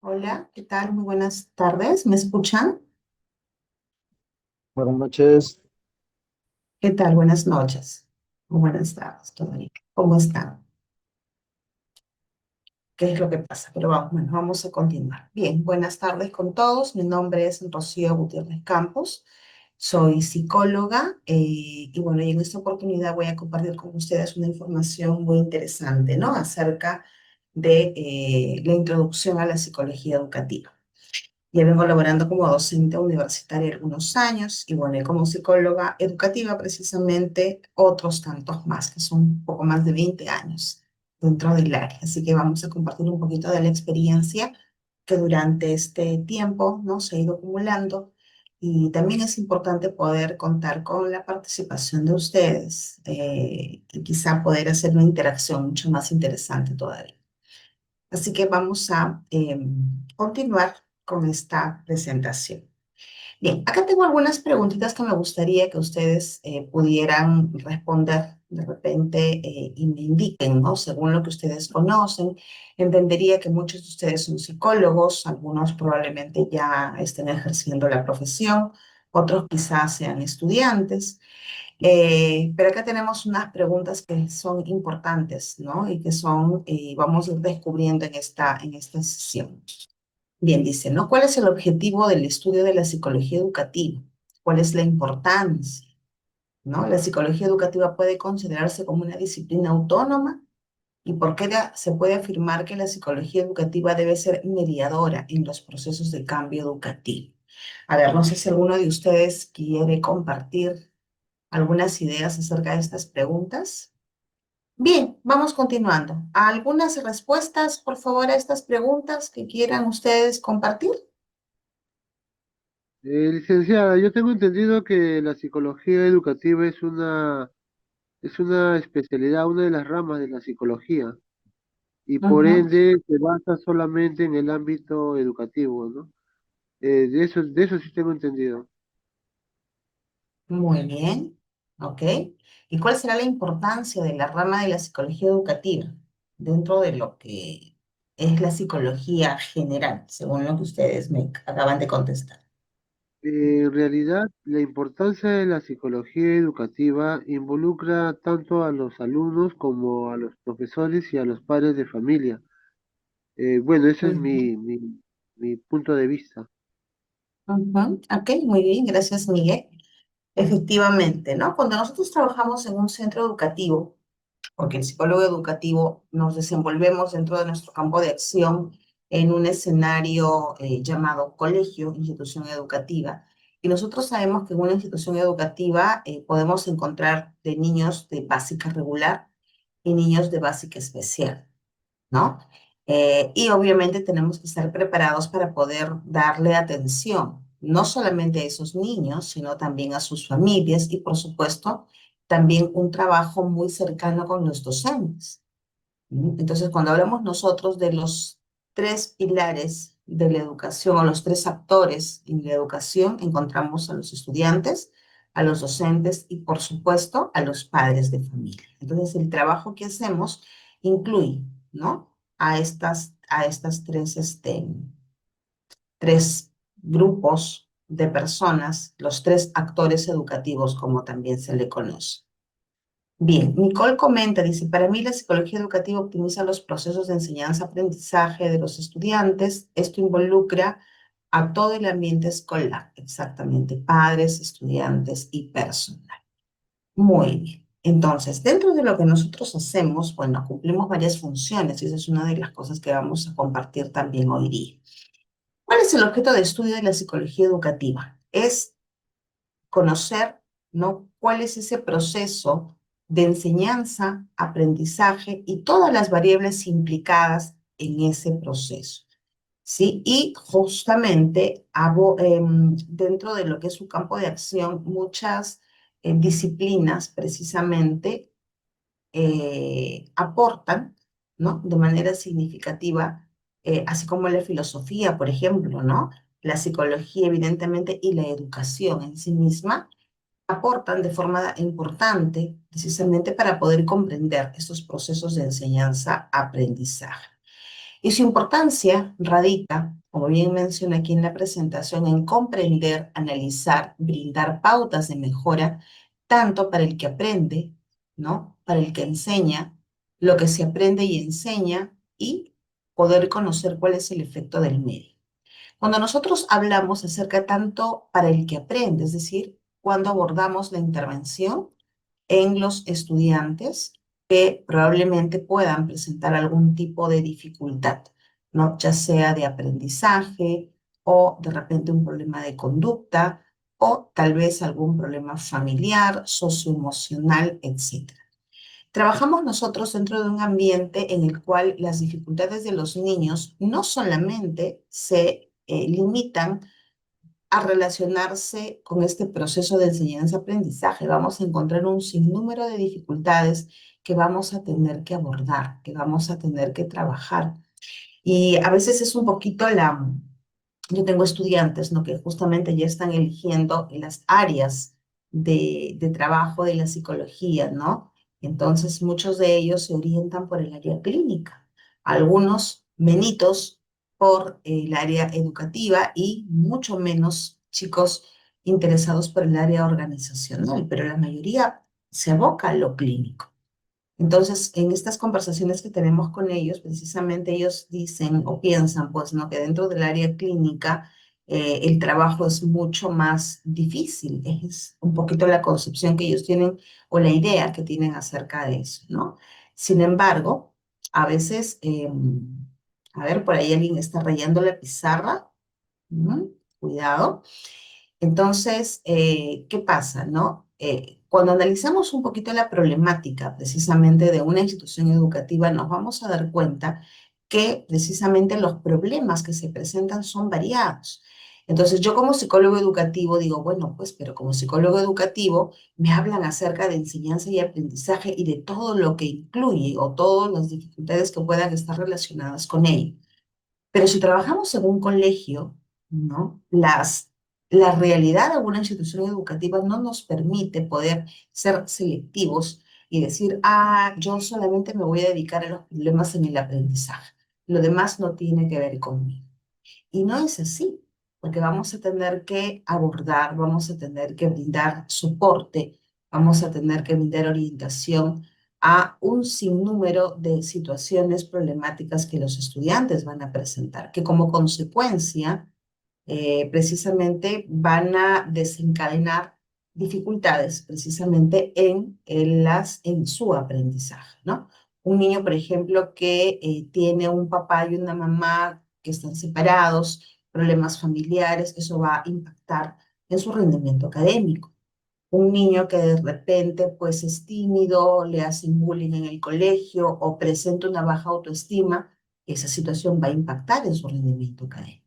Hola, ¿qué tal? Muy buenas tardes. ¿Me escuchan? Buenas noches. ¿Qué tal? Buenas noches. Muy buenas tardes todavía. ¿Cómo están? ¿Qué es lo que pasa? Pero vamos, bueno, vamos a continuar. Bien, buenas tardes con todos. Mi nombre es Rocío Gutiérrez Campos. Soy psicóloga y bueno, y en esta oportunidad voy a compartir con ustedes una información muy interesante, ¿no? Acerca de la introducción a la psicología educativa. Ya vengo laborando como docente universitaria algunos años y bueno, y como psicóloga educativa precisamente otros tantos más, que son un poco más de 20 años dentro del área. Así que vamos a compartir un poquito de la experiencia que durante este tiempo, ¿no? Se ha ido acumulando y también es importante poder contar con la participación de ustedes y quizá poder hacer una interacción mucho más interesante todavía. Así que vamos a continuar con esta presentación. Bien, acá tengo algunas preguntitas que me gustaría que ustedes pudieran responder de repente y me indiquen, ¿no? Según lo que ustedes conocen, entendería que muchos de ustedes son psicólogos, algunos probablemente ya estén ejerciendo la profesión, otros quizás sean estudiantes. Pero acá tenemos unas preguntas que son importantes, ¿no? Y que son, vamos a ir descubriendo en esta sesión. Bien, dice, ¿no? ¿Cuál es el objetivo del estudio de la psicología educativa? ¿Cuál es la importancia? ¿No? ¿La psicología educativa puede considerarse como una disciplina autónoma? ¿Y por qué se puede afirmar que la psicología educativa debe ser mediadora en los procesos de cambio educativo? A ver, no sé si alguno de ustedes quiere compartir algunas ideas acerca de estas preguntas. Bien, vamos continuando. ¿Algunas respuestas, por favor, a estas preguntas que quieran ustedes compartir? Licenciada, yo tengo entendido que la psicología educativa es una especialidad, una de las ramas de la psicología, y por Ujú. ende se basa solamente en el ámbito educativo, ¿no? De eso sí tengo entendido. Muy bien, ok. ¿Y cuál será la importancia de la rama de la psicología educativa dentro de lo que es la psicología general, según lo que ustedes me acaban de contestar? En realidad, la importancia de la psicología educativa involucra tanto a los alumnos como a los profesores y a los padres de familia. Bueno, ese es Ujú. mi punto de vista. Ujú. Ok, muy bien, gracias, Miguel. Efectivamente, ¿no? Cuando nosotros trabajamos en un centro educativo, porque el psicólogo educativo nos desenvolvemos dentro de nuestro campo de acción en un escenario llamado colegio, institución educativa. Y nosotros sabemos que en una institución educativa podemos encontrar de niños de básica regular y niños de básica especial, ¿no? Y obviamente tenemos que estar preparados para poder darle atención, no solamente a esos niños, sino también a sus familias y, por supuesto, también un trabajo muy cercano con los docentes. ¿Mm? Entonces, cuando hablamos nosotros de los tres pilares de la educación o los tres actores en la educación, encontramos a los estudiantes, a los docentes y, por supuesto, a los padres de familia. Entonces, el trabajo que hacemos incluye, ¿no? A estas tres grupos de personas, los tres actores educativos, como también se le conoce. Bien, Nicole comenta, dice, para mí la psicología educativa optimiza los procesos de enseñanza-aprendizaje de los estudiantes. Esto involucra a todo el ambiente escolar, exactamente, padres, estudiantes y personal. Muy bien. Entonces, dentro de lo que nosotros hacemos, bueno, cumplimos varias funciones y esa es una de las cosas que vamos a compartir también hoy día. ¿Cuál es el objeto de estudio de la psicología educativa? Es conocer, ¿no? ¿Cuál es ese proceso de enseñanza, aprendizaje y todas las variables implicadas en ese proceso? ¿Sí? Y justamente dentro de lo que es su campo de acción, muchas disciplinas precisamente aportan, ¿no? De manera significativa, así como la filosofía, por ejemplo, ¿no? La psicología, evidentemente, y la educación en sí misma aportan de forma importante precisamente para poder comprender estos procesos de enseñanza-aprendizaje. Y su importancia radica, como bien mencioné aquí en la presentación, en comprender, analizar, brindar pautas de mejora, tanto para el que aprende, ¿no? Para el que enseña, lo que se aprende y enseña, y poder conocer cuál es el efecto del medio. Cuando nosotros hablamos acerca tanto para el que aprende, es decir, cuando abordamos la intervención en los estudiantes que probablemente puedan presentar algún tipo de dificultad, ¿no? Ya sea de aprendizaje o de repente un problema de conducta o tal vez algún problema familiar, socioemocional, etc. Trabajamos nosotros dentro de un ambiente en el cual las dificultades de los niños no solamente se limitan a relacionarse con este proceso de enseñanza-aprendizaje. Vamos a encontrar un sinnúmero de dificultades que vamos a tener que abordar, que vamos a tener que trabajar. Y a veces es un poquito yo tengo estudiantes, ¿no? Que justamente ya están eligiendo las áreas de trabajo de la psicología, ¿no? Entonces muchos de ellos se orientan por el área clínica, algunos menitos por el área educativa y mucho menos chicos interesados por el área organizacional, pero la mayoría se aboca a lo clínico. Entonces, en estas conversaciones que tenemos con ellos, precisamente ellos dicen o piensan, pues, ¿no? Que dentro del área clínica el trabajo es mucho más difícil. Es un poquito la concepción que ellos tienen o la idea que tienen acerca de eso, ¿no? Sin embargo, a veces, a ver, por ahí alguien está rayando la pizarra. Cuidado. Entonces, ¿qué pasa, no? Cuando analizamos un poquito la problemática precisamente de una institución educativa, nos vamos a dar cuenta que precisamente los problemas que se presentan son variados. Entonces, yo como psicólogo educativo digo, bueno, pues, pero como psicólogo educativo me hablan acerca de enseñanza y aprendizaje y de todo lo que incluye o todas las dificultades que puedan estar relacionadas con ello. Pero si trabajamos en un colegio, ¿no? La realidad de una institución educativa no nos permite poder ser selectivos y decir, ah, yo solamente me voy a dedicar a los problemas en el aprendizaje. Lo demás no tiene que ver conmigo. Y no es así, porque vamos a tener que abordar, vamos a tener que brindar soporte, vamos a tener que brindar orientación a un sinnúmero de situaciones problemáticas que los estudiantes van a presentar, que como consecuencia precisamente van a desencadenar dificultades precisamente en su aprendizaje, ¿no? Un niño, por ejemplo, que tiene un papá y una mamá que están separados, problemas familiares, eso va a impactar en su rendimiento académico. Un niño que de repente pues es tímido, le hacen bullying en el colegio o presenta una baja autoestima, esa situación va a impactar en su rendimiento académico,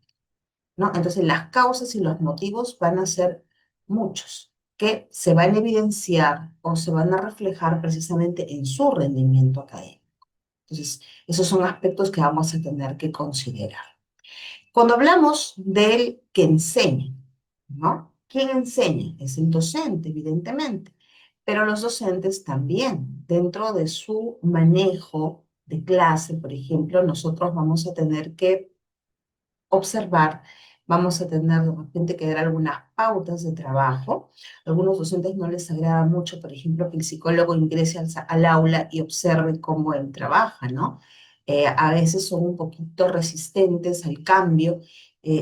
¿no? Entonces, las causas y los motivos van a ser muchos, que se van a evidenciar o se van a reflejar precisamente en su rendimiento académico. Entonces, esos son aspectos que vamos a tener que considerar. Cuando hablamos del que enseña, ¿no? ¿Quién enseña? Es el docente, evidentemente, pero los docentes también, dentro de su manejo de clase, por ejemplo, nosotros vamos a tener que observar, vamos a tener de repente que dar algunas pautas de trabajo. A algunos docentes no les agrada mucho, por ejemplo, que el psicólogo ingrese al aula y observe cómo él trabaja, ¿no? A veces son un poquito resistentes al cambio.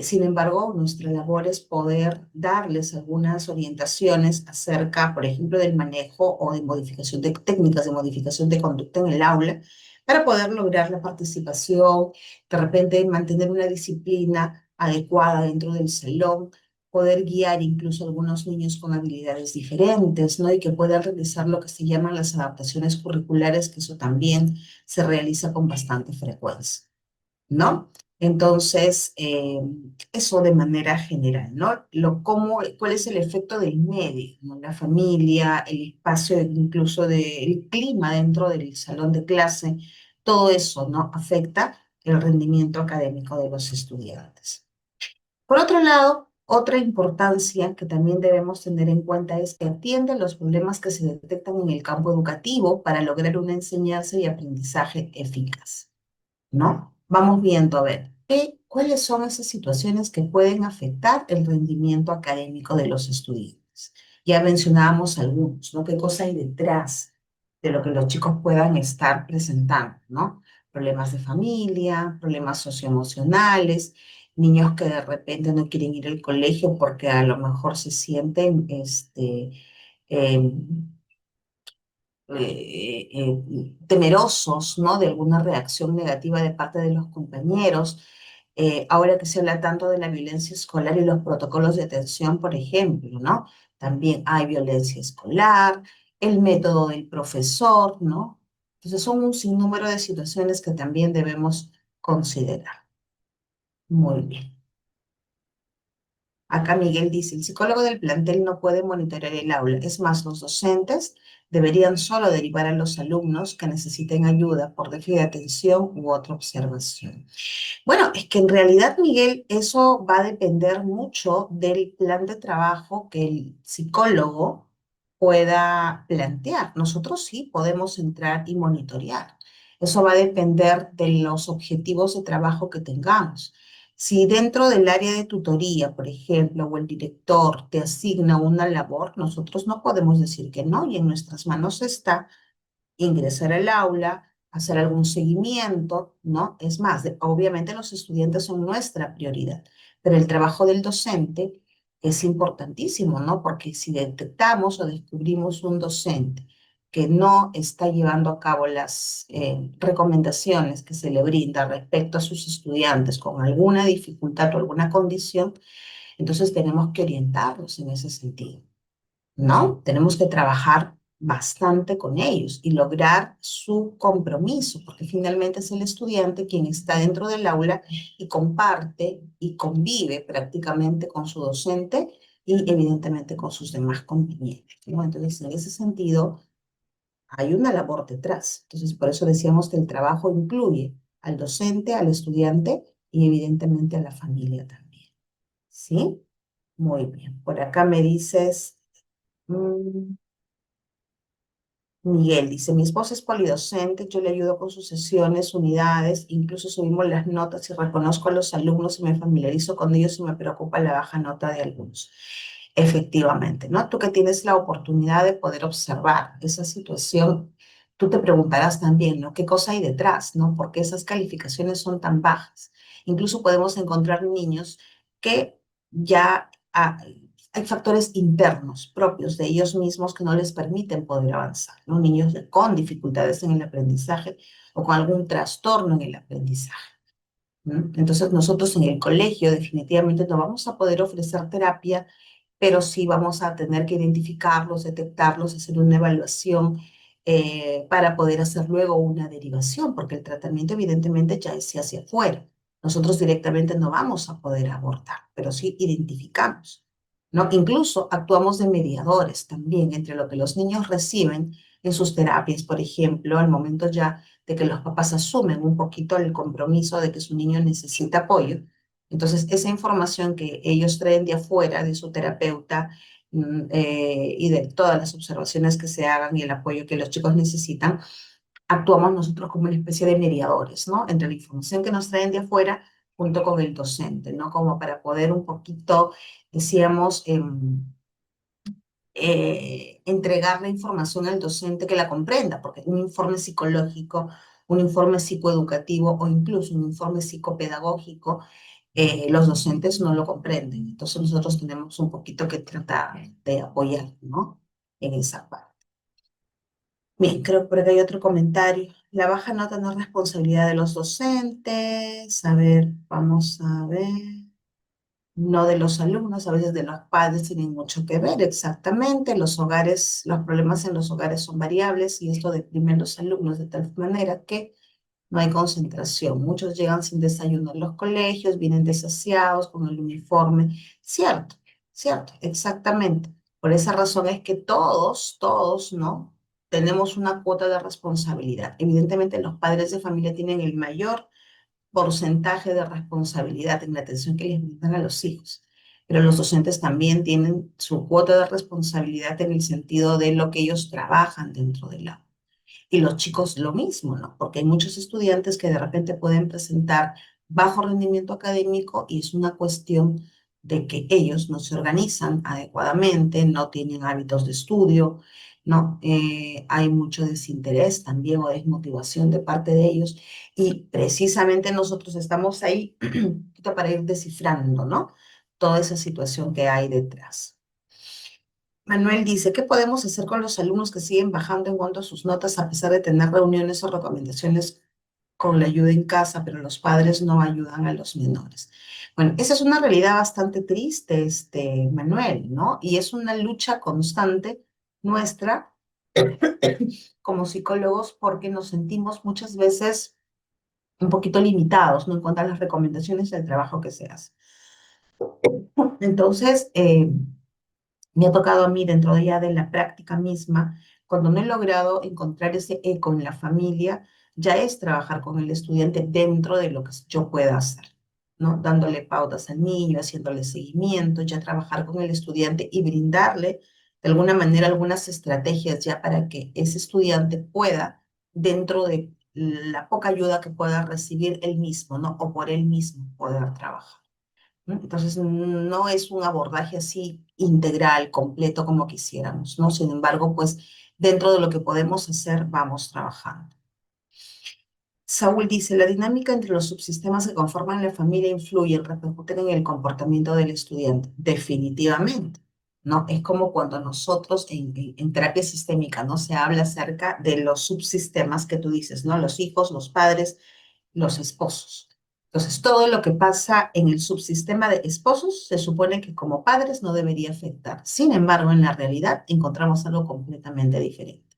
Sin embargo, nuestra labor es poder darles algunas orientaciones acerca, por ejemplo, del manejo o de modificación de técnicas de modificación de conducta en el aula para poder lograr la participación, de repente mantener una disciplina adecuada dentro del salón, poder guiar incluso a algunos niños con habilidades diferentes, ¿no? Y que puedan realizar lo que se llaman las adaptaciones curriculares, que eso también se realiza con bastante frecuencia, ¿no? Entonces, eso de manera general, ¿no? ¿Cuál es el efecto del medio, ¿no? La familia, el espacio, incluso del clima dentro del salón de clase, todo eso, ¿no? Afecta el rendimiento académico de los estudiantes. Por otro lado, otra importancia que también debemos tener en cuenta es que atiende los problemas que se detectan en el campo educativo para lograr una enseñanza y aprendizaje eficaz, ¿no? Vamos viendo, a ver, ¿cuáles son esas situaciones que pueden afectar el rendimiento académico de los estudiantes? Ya mencionábamos algunos, ¿no? ¿Qué cosa hay detrás de lo que los chicos puedan estar presentando, ¿no? Problemas de familia, problemas socioemocionales, niños que de repente no quieren ir al colegio porque a lo mejor se sienten, em, temerosos, ¿no? De alguna reacción negativa de parte de los compañeros. Ahora que se habla tanto de la violencia escolar y los protocolos de atención, por ejemplo, ¿no? También hay violencia escolar, el método del profesor, ¿no? Entonces son un sinnúmero de situaciones que también debemos considerar. Muy bien. Acá Miguel dice, el psicólogo del plantel no puede monitorear el aula. Es más, los docentes deberían solo derivar a los alumnos que necesiten ayuda por déficit de atención u otra observación. Bueno, es que en realidad, Miguel, eso va a depender mucho del plan de trabajo que el psicólogo pueda plantear. Nosotros sí podemos entrar y monitorear. Eso va a depender de los objetivos de trabajo que tengamos. Si dentro del área de tutoría, por ejemplo, o el director te asigna una labor, nosotros no podemos decir que no, y en nuestras manos está ingresar al aula, hacer algún seguimiento, ¿no? Es más, obviamente los estudiantes son nuestra prioridad, pero el trabajo del docente es importantísimo, ¿no? Porque si detectamos o descubrimos un docente que no está llevando a cabo las recomendaciones que se le brinda respecto a sus estudiantes con alguna dificultad o alguna condición, entonces tenemos que orientarlos en ese sentido. ¿No? Tenemos que trabajar bastante con ellos y lograr su compromiso, porque finalmente es el estudiante quien está dentro del aula y comparte y convive prácticamente con su docente y evidentemente con sus demás compañeros, ¿no? Entonces, en ese sentido, hay una labor detrás. Entonces, por eso decíamos que el trabajo incluye al docente, al estudiante y evidentemente a la familia también. ¿Sí? Muy bien. Por acá me dices... mm, Miguel dice, mi esposa es polidocente, yo le ayudo con sus sesiones, unidades, incluso subimos las notas y reconozco a los alumnos y me familiarizo con ellos y me preocupa la baja nota de algunos. Efectivamente, ¿no? Tú que tienes la oportunidad de poder observar esa situación, tú te preguntarás también, ¿no? ¿Qué cosa hay detrás, ¿no? ¿Por qué esas calificaciones son tan bajas? Incluso podemos encontrar niños que ya hay factores internos propios de ellos mismos que no les permiten poder avanzar, ¿no? Niños con dificultades en el aprendizaje o con algún trastorno en el aprendizaje. ¿No? Entonces nosotros en el colegio definitivamente no vamos a poder ofrecer terapia, pero sí vamos a tener que identificarlos, detectarlos, hacer una evaluación para poder hacer luego una derivación, porque el tratamiento evidentemente ya es hacia afuera. Nosotros directamente no vamos a poder abordar, pero sí identificamos, ¿no? Incluso actuamos de mediadores también entre lo que los niños reciben en sus terapias, por ejemplo, al momento ya de que los papás asumen un poquito el compromiso de que su niño necesita apoyo. Entonces, esa información que ellos traen de afuera, de su terapeuta, y de todas las observaciones que se hagan y el apoyo que los chicos necesitan, actuamos nosotros como una especie de mediadores, ¿no? Entre la información que nos traen de afuera junto con el docente, ¿no? Como para poder un poquito, decíamos, entregar la información al docente que la comprenda, porque un informe psicológico, un informe psicoeducativo o incluso un informe psicopedagógico, los docentes no lo comprenden. Entonces nosotros tenemos un poquito que tratar de apoyar, ¿no? En esa parte. Bien, creo que por acá hay otro comentario. La baja nota no es responsabilidad de los docentes. A ver, vamos a ver. No de los alumnos, a veces de los padres tienen mucho que ver, exactamente. Los hogares, los problemas en los hogares son variables y esto deprime a los alumnos de tal manera que no hay concentración. Muchos llegan sin desayuno a los colegios, vienen desasiados con el uniforme. Cierto, cierto, exactamente. Por esa razón es que todos, ¿no? Tenemos una cuota de responsabilidad. Evidentemente los padres de familia tienen el mayor porcentaje de responsabilidad en la atención que les brindan a los hijos. Pero los docentes también tienen su cuota de responsabilidad en el sentido de lo que ellos trabajan dentro del aula. Y los chicos lo mismo, ¿no? Porque hay muchos estudiantes que de repente pueden presentar bajo rendimiento académico y es una cuestión de que ellos no se organizan adecuadamente, no tienen hábitos de estudio, ¿no? Hay mucho desinterés también o desmotivación de parte de ellos y precisamente nosotros estamos ahí para ir descifrando, ¿no? Toda esa situación que hay detrás. Manuel dice, ¿qué podemos hacer con los alumnos que siguen bajando en cuanto a sus notas a pesar de tener reuniones o recomendaciones con la ayuda en casa, pero los padres no ayudan a los menores? Bueno, esa es una realidad bastante triste, Manuel, ¿no? Y es una lucha constante nuestra como psicólogos porque nos sentimos muchas veces un poquito limitados, ¿no? En cuanto a las recomendaciones del trabajo que se hace. Entonces, me ha tocado a mí dentro de ya de la práctica misma, cuando no he logrado encontrar ese eco en la familia, ya es trabajar con el estudiante dentro de lo que yo pueda hacer, ¿no? Dándole pautas al niño, haciéndole seguimiento, ya trabajar con el estudiante y brindarle de alguna manera algunas estrategias ya para que ese estudiante pueda, dentro de la poca ayuda que pueda recibir él mismo, ¿no? O por él mismo poder trabajar. ¿No? Entonces, no es un abordaje así integral, completo como quisiéramos, ¿no? Sin embargo, pues dentro de lo que podemos hacer, vamos trabajando. Saúl dice, la dinámica entre los subsistemas que conforman la familia influye, repercuten en el comportamiento del estudiante. Definitivamente, ¿no? Es como cuando nosotros en terapia sistémica, ¿no? Se habla acerca de los subsistemas que tú dices, ¿no? Los hijos, los padres, los esposos. Entonces, todo lo que pasa en el subsistema de esposos se supone que como padres no debería afectar. Sin embargo, en la realidad encontramos algo completamente diferente,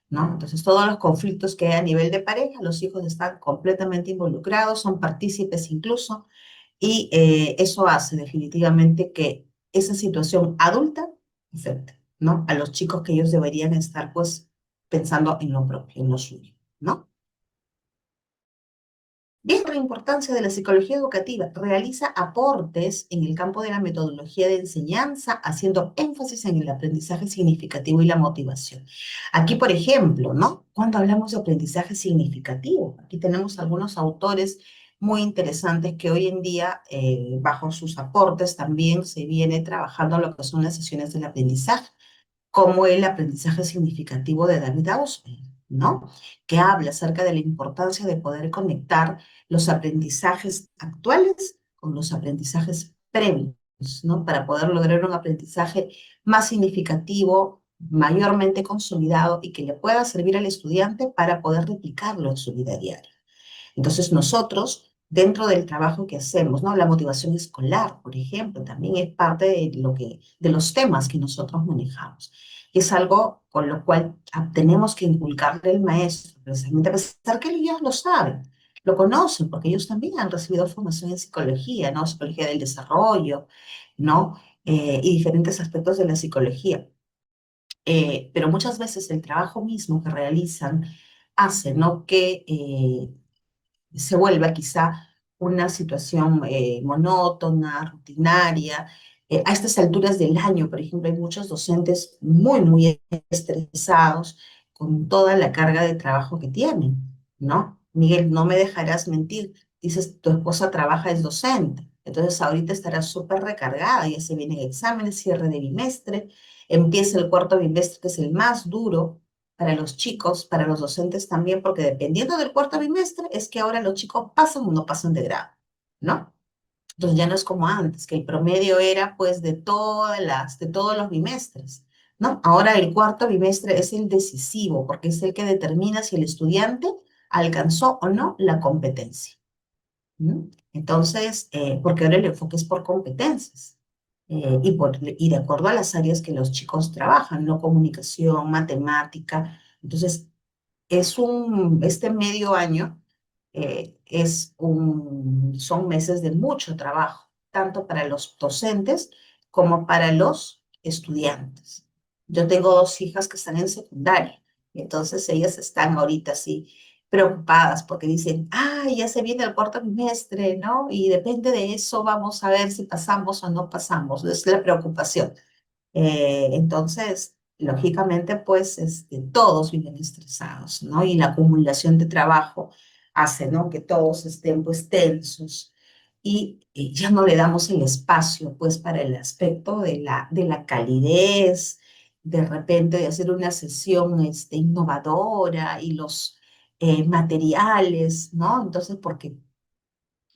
¿no? Entonces, todos los conflictos que hay a nivel de pareja, los hijos están completamente involucrados, son partícipes incluso, y eso hace definitivamente que esa situación adulta afecte, ¿no? A los chicos que ellos deberían estar, pues, pensando en lo propio, en lo suyo, ¿no? Bien, la importancia de la psicología educativa realiza aportes en el campo de la metodología de enseñanza, haciendo énfasis en el aprendizaje significativo y la motivación. Aquí, por ejemplo, ¿no? Cuando hablamos de aprendizaje significativo, aquí tenemos algunos autores muy interesantes que hoy en día, bajo sus aportes, también se viene trabajando lo que son las sesiones del aprendizaje como el aprendizaje significativo de David Ausubel, ¿no? Que habla acerca de la importancia de poder conectar los aprendizajes actuales con los aprendizajes previos, ¿no? Para poder lograr un aprendizaje más significativo, mayormente consolidado y que le pueda servir al estudiante para poder replicarlo en su vida diaria. Entonces nosotros, dentro del trabajo que hacemos, ¿no? La motivación escolar, por ejemplo, también es parte de de los temas que nosotros manejamos. Y es algo con lo cual tenemos que inculcarle al maestro, precisamente a pesar que ellos lo saben, lo conocen, porque ellos también han recibido formación en psicología, ¿no? Psicología del desarrollo, ¿no? Y diferentes aspectos de la psicología. Pero muchas veces el trabajo mismo que realizan hace, ¿no? Que se vuelva quizá una situación monótona, rutinaria. A estas alturas del año, por ejemplo, hay muchos docentes muy estresados con toda la carga de trabajo que tienen, ¿no? Miguel, no me dejarás mentir. Dices, tu esposa trabaja, es docente. Entonces ahorita estará súper recargada, ya se vienen exámenes, cierre de bimestre, empieza el cuarto bimestre, que es el más duro para los chicos, para los docentes también, porque dependiendo del cuarto bimestre, es que ahora los chicos pasan o no pasan de grado, ¿no? Entonces ya no es como antes, que el promedio era pues de todos los bimestres, ¿no? Ahora el cuarto bimestre es el decisivo, porque es el que determina si el estudiante alcanzó o no la competencia. ¿No? Entonces, porque ahora el enfoque es por competencias y de acuerdo a las áreas que los chicos trabajan, ¿no? Comunicación, matemática. Entonces, este medio año son meses de mucho trabajo, tanto para los docentes como para los estudiantes. Yo tengo dos hijas que están en secundaria, entonces ellas están ahorita así preocupadas porque dicen, ya se viene el cuarto bimestre, ¿no? Y depende de eso, vamos a ver si pasamos o no pasamos. Es la preocupación. Entonces, lógicamente, pues todos viven estresados, ¿no? Y la acumulación de trabajo hace, ¿no? Que todos estén, pues, tensos y ya no le damos el espacio, pues, para el aspecto de la calidez, de repente de hacer una sesión, innovadora y los materiales, ¿no? Entonces, porque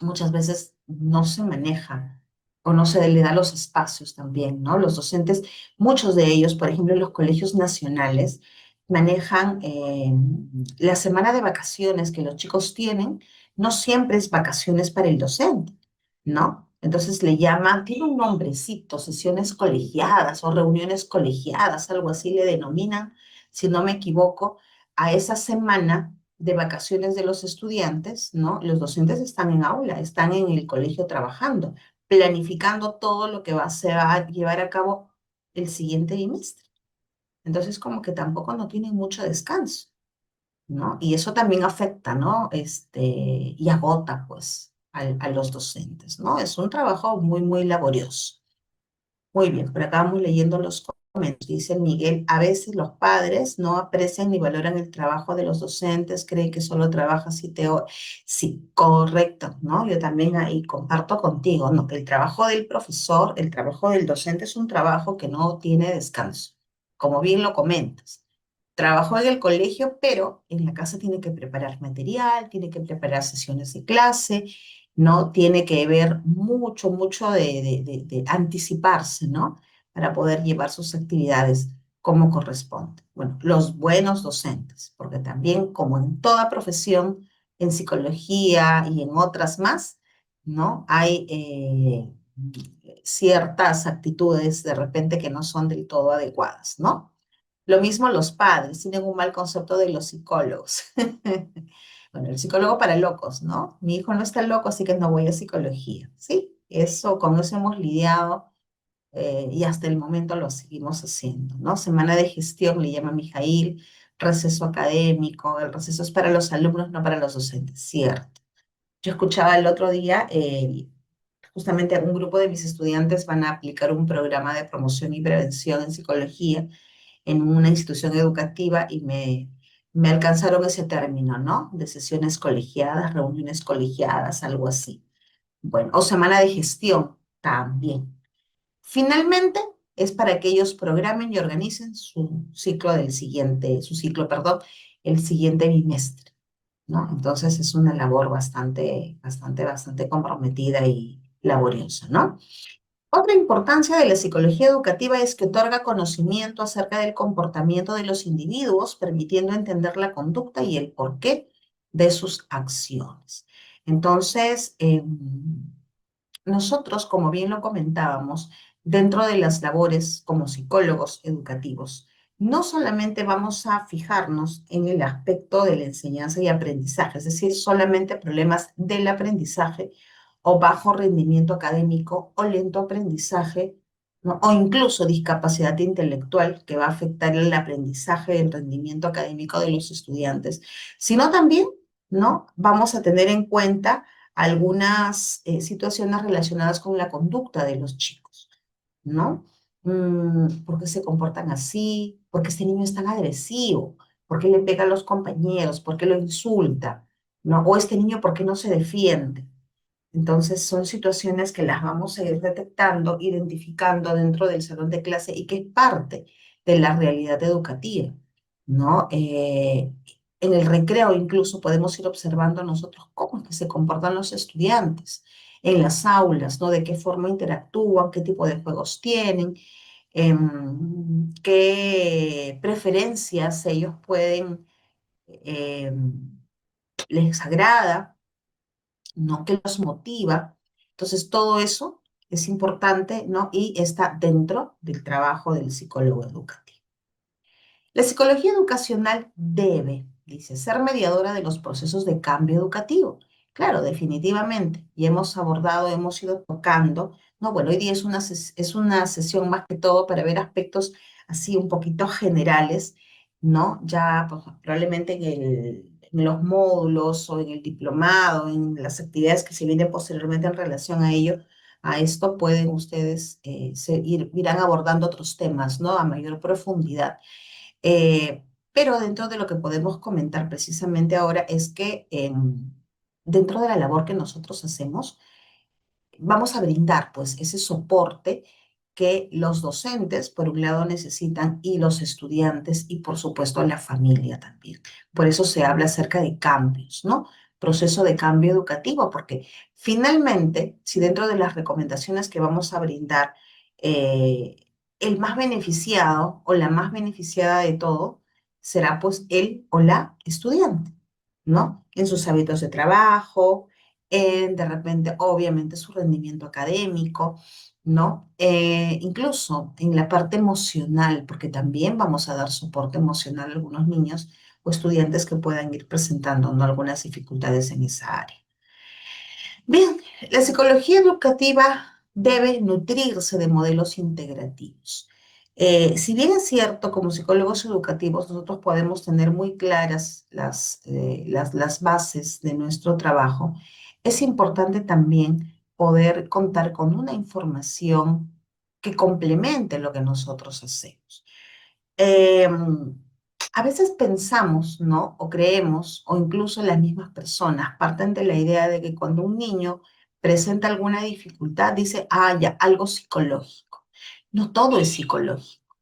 muchas veces no se maneja o no se le da los espacios también, ¿no? Los docentes, muchos de ellos, por ejemplo, en los colegios nacionales, manejan la semana de vacaciones que los chicos tienen, no siempre es vacaciones para el docente, ¿no? Entonces le llaman, tiene un nombrecito, sesiones colegiadas o reuniones colegiadas, algo así le denominan, si no me equivoco, a esa semana de vacaciones de los estudiantes, ¿no? Los docentes están en aula, están en el colegio trabajando, planificando todo lo que se va a llevar a cabo el siguiente bimestre. Entonces, como que tampoco no tienen mucho descanso, ¿no? Y eso también afecta, ¿no? Y agota, pues, a los docentes, ¿no? Es un trabajo muy, muy laborioso. Muy bien, por acá vamos leyendo los comentarios. Dice Miguel, a veces los padres no aprecian ni valoran el trabajo de los docentes, creen que solo trabaja si Sí, correcto, ¿no? Yo también ahí comparto contigo, ¿no? El trabajo del profesor, el trabajo del docente es un trabajo que no tiene descanso, como bien lo comentas. Trabajo en el colegio, pero en la casa tiene que preparar material, tiene que preparar sesiones de clase, ¿no? Tiene que ver mucho, mucho de anticiparse, ¿no? Para poder llevar sus actividades como corresponde. Bueno, los buenos docentes, porque también como en toda profesión, en psicología y en otras más, ¿no? Hay ciertas actitudes de repente que no son del todo adecuadas, ¿no? Lo mismo los padres, tienen un mal concepto de los psicólogos. Bueno, el psicólogo para locos, ¿no? Mi hijo no está loco, así que no voy a psicología, ¿sí? Eso, con eso hemos lidiado y hasta el momento lo seguimos haciendo, ¿no? Semana de gestión, le llama Mijail, receso académico, el receso es para los alumnos, no para los docentes, cierto. Yo escuchaba el otro día, justamente un grupo de mis estudiantes van a aplicar un programa de promoción y prevención en psicología en una institución educativa y me alcanzaron ese término, ¿no? De sesiones colegiadas, reuniones colegiadas, algo así. Bueno, o semana de gestión también. Finalmente, es para que ellos programen y organicen su ciclo su ciclo, perdón, el siguiente bimestre, ¿no? Entonces es una labor bastante comprometida y laboriosa, ¿no? Otra importancia de la psicología educativa es que otorga conocimiento acerca del comportamiento de los individuos, permitiendo entender la conducta y el porqué de sus acciones. Entonces, nosotros, como bien lo comentábamos, dentro de las labores como psicólogos educativos, no solamente vamos a fijarnos en el aspecto de la enseñanza y aprendizaje, es decir, solamente problemas del aprendizaje o bajo rendimiento académico o lento aprendizaje, ¿no? O incluso discapacidad intelectual que va a afectar el aprendizaje y el rendimiento académico de los estudiantes, sino también, ¿no? Vamos a tener en cuenta algunas situaciones relacionadas con la conducta de los chicos, ¿no? ¿Por qué se comportan así? ¿Por qué este niño es tan agresivo? ¿Por qué le pega a los compañeros? ¿Por qué lo insulta? ¿No? O este niño, ¿por qué no se defiende? Entonces, son situaciones que las vamos a ir detectando, identificando dentro del salón de clase y que es parte de la realidad educativa, ¿no? En el recreo incluso podemos ir observando nosotros cómo es que se comportan los estudiantes en las aulas, ¿no? De qué forma interactúan, qué tipo de juegos tienen, qué preferencias ellos pueden, les agrada, ¿no? ¿Qué los motiva? Entonces, todo eso es importante, ¿no? Y está dentro del trabajo del psicólogo educativo. La psicología educacional debe, dice, ser mediadora de los procesos de cambio educativo. Claro, definitivamente. Y hemos abordado, hemos ido tocando, ¿no? Bueno, hoy día es una sesión más que todo para ver aspectos así un poquito generales, ¿no? Ya pues, probablemente en los módulos o en el diplomado, en las actividades que se vienen posteriormente en relación a ello, a esto pueden ustedes irán abordando otros temas, ¿no? A mayor profundidad. Eh, pero dentro de lo que podemos comentar precisamente ahora es que dentro de la labor que nosotros hacemos, vamos a brindar pues ese soporte que los docentes, por un lado, necesitan y los estudiantes y, por supuesto, la familia también. Por eso se habla acerca de cambios, ¿no? Proceso de cambio educativo, porque finalmente, si dentro de las recomendaciones que vamos a brindar, eh, el más beneficiado o la más beneficiada de todo será pues él o la estudiante, ¿no? En sus hábitos de trabajo, en de repente, obviamente, su rendimiento académico, ¿no? Incluso en la parte emocional, porque también vamos a dar soporte emocional a algunos niños o estudiantes que puedan ir presentando, ¿no? Algunas dificultades en esa área. Bien, la psicología educativa debe nutrirse de modelos integrativos. Si bien es cierto, como psicólogos educativos, nosotros podemos tener muy claras las bases de nuestro trabajo, es importante también poder contar con una información que complemente lo que nosotros hacemos. Eh, a veces pensamos, ¿no? O creemos, o incluso las mismas personas parten de la idea de que cuando un niño presenta alguna dificultad, dice, ah, ya, algo psicológico. No todo es psicológico,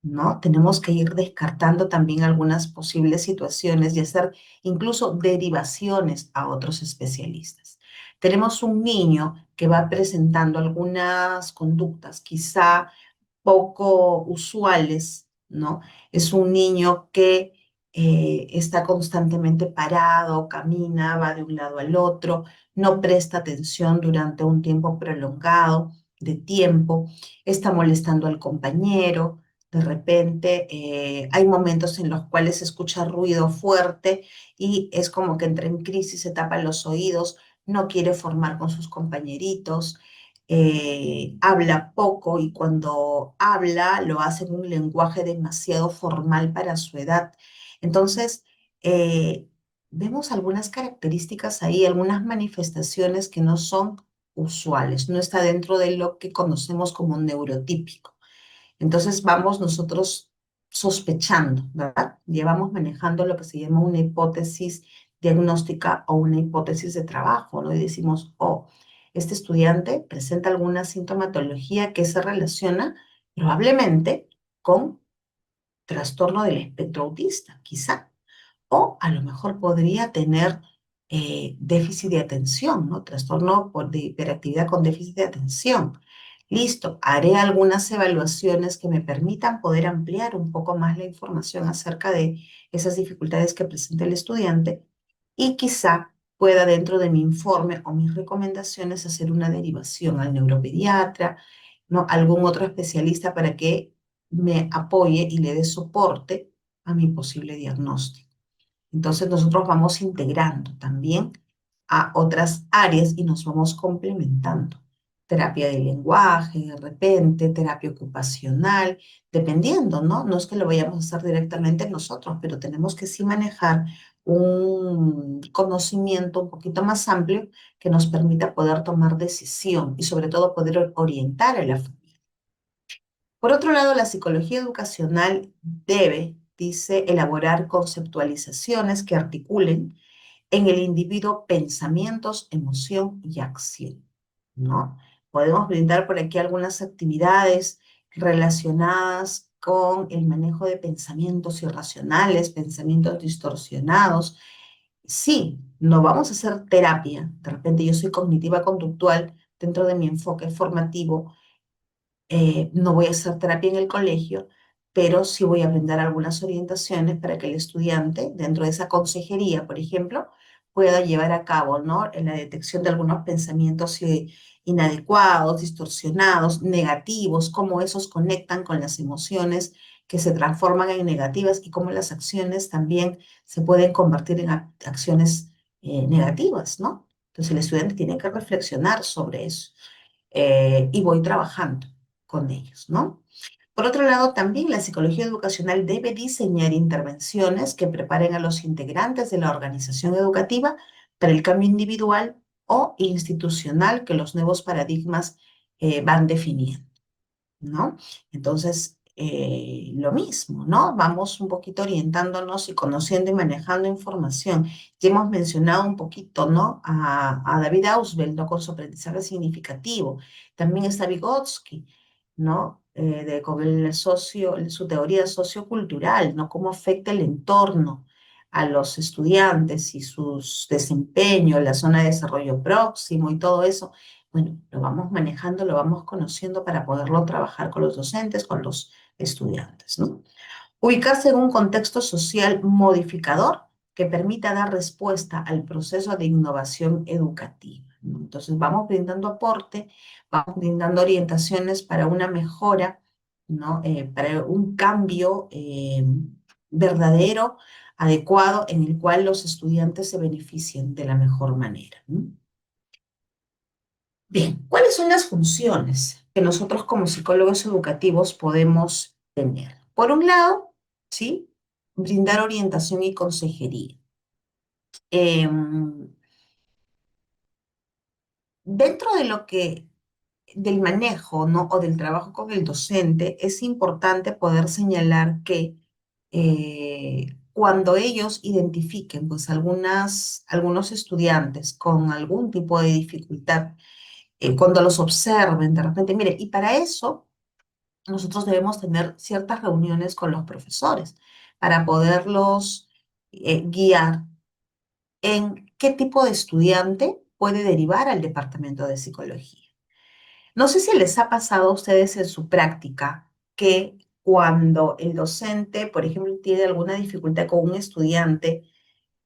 ¿no? Tenemos que ir descartando también algunas posibles situaciones y hacer incluso derivaciones a otros especialistas. Tenemos un niño que va presentando algunas conductas, quizá poco usuales, ¿no? Es un niño que está constantemente parado, camina, va de un lado al otro, no presta atención durante un tiempo prolongado de tiempo, está molestando al compañero. De repente hay momentos en los cuales se escucha ruido fuerte y es como que entra en crisis, se tapa los oídos, no quiere formar con sus compañeritos, habla poco y cuando habla lo hace en un lenguaje demasiado formal para su edad. Entonces, eh, vemos algunas características ahí, algunas manifestaciones que no son usuales, no está dentro de lo que conocemos como neurotípico. Entonces vamos nosotros sospechando, ¿verdad? Llevamos manejando lo que se llama una hipótesis diagnóstica o una hipótesis de trabajo, ¿no? Y decimos, oh, este estudiante presenta alguna sintomatología que se relaciona probablemente con trastorno del espectro autista, quizá. O a lo mejor podría tener déficit de atención, ¿no? Trastorno de hiperactividad con déficit de atención. Listo, haré algunas evaluaciones que me permitan poder ampliar un poco más la información acerca de esas dificultades que presenta el estudiante y quizá pueda dentro de mi informe o mis recomendaciones hacer una derivación al neuropediatra, ¿no? Algún otro especialista para que me apoye y le dé soporte a mi posible diagnóstico. Entonces nosotros vamos integrando también a otras áreas y nos vamos complementando. Terapia del lenguaje, de repente, terapia ocupacional, dependiendo, ¿no? No es que lo vayamos a hacer directamente nosotros, pero tenemos que sí manejar un conocimiento un poquito más amplio que nos permita poder tomar decisión y sobre todo poder orientar a la familia. Por otro lado, la psicología educacional debe, dice, elaborar conceptualizaciones que articulen en el individuo pensamientos, emoción y acción, ¿no? Podemos brindar por aquí algunas actividades relacionadas con el manejo de pensamientos irracionales, pensamientos distorsionados. Sí, no vamos a hacer terapia. De repente yo soy cognitiva conductual dentro de mi enfoque formativo, no voy a hacer terapia en el colegio, pero sí voy a brindar algunas orientaciones para que el estudiante, dentro de esa consejería, por ejemplo, pueda llevar a cabo, ¿no? En la detección de algunos pensamientos inadecuados, distorsionados, negativos, cómo esos conectan con las emociones que se transforman en negativas y cómo las acciones también se pueden convertir en acciones negativas, ¿no? Entonces el estudiante tiene que reflexionar sobre eso y voy trabajando con ellos, ¿no? Por otro lado, también la psicología educacional debe diseñar intervenciones que preparen a los integrantes de la organización educativa para el cambio individual o institucional que los nuevos paradigmas van definiendo. ¿No? Entonces, lo mismo, ¿no? Vamos un poquito orientándonos y conociendo y manejando información. Ya hemos mencionado un poquito, ¿no? A David Ausubel, ¿no? Con su aprendizaje significativo. También está Vygotsky, ¿no? Con su teoría sociocultural, ¿no? Cómo afecta el entorno a los estudiantes y sus desempeños, la zona de desarrollo próximo y todo eso. Bueno, lo vamos manejando, lo vamos conociendo para poderlo trabajar con los docentes, con los estudiantes, ¿no? Ubicarse en un contexto social modificador que permita dar respuesta al proceso de innovación educativa, ¿no? Entonces, vamos brindando aporte, vamos brindando orientaciones para una mejora, ¿no? Para un cambio verdadero, adecuado, en el cual los estudiantes se beneficien de la mejor manera, ¿no? Bien, ¿cuáles son las funciones que nosotros como psicólogos educativos podemos tener? Por un lado, ¿sí? Brindar orientación y consejería. Em, Dentro de lo que, del manejo, ¿no? O del trabajo con el docente, es importante poder señalar que cuando ellos identifiquen, pues, algunos estudiantes con algún tipo de dificultad, cuando los observen de repente, mire, y para eso nosotros debemos tener ciertas reuniones con los profesores para poderlos guiar en qué tipo de estudiante puede derivar al departamento de psicología. No sé si les ha pasado a ustedes en su práctica que cuando el docente, por ejemplo, tiene alguna dificultad con un estudiante,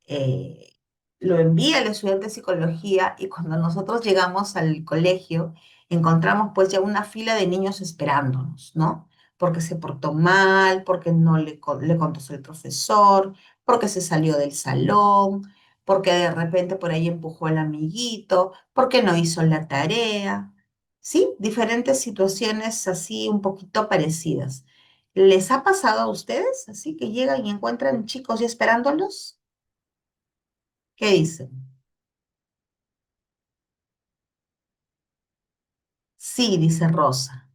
eh, lo envía el estudiante de psicología y cuando nosotros llegamos al colegio encontramos pues ya una fila de niños esperándonos, ¿no? Porque se portó mal, porque no le contestó el profesor, porque se salió del salón, porque de repente por ahí empujó al amiguito, porque no hizo la tarea, ¿sí? Diferentes situaciones así un poquito parecidas. ¿Les ha pasado a ustedes así que llegan y encuentran chicos ya esperándolos? ¿Qué dicen? Sí, dice Rosa.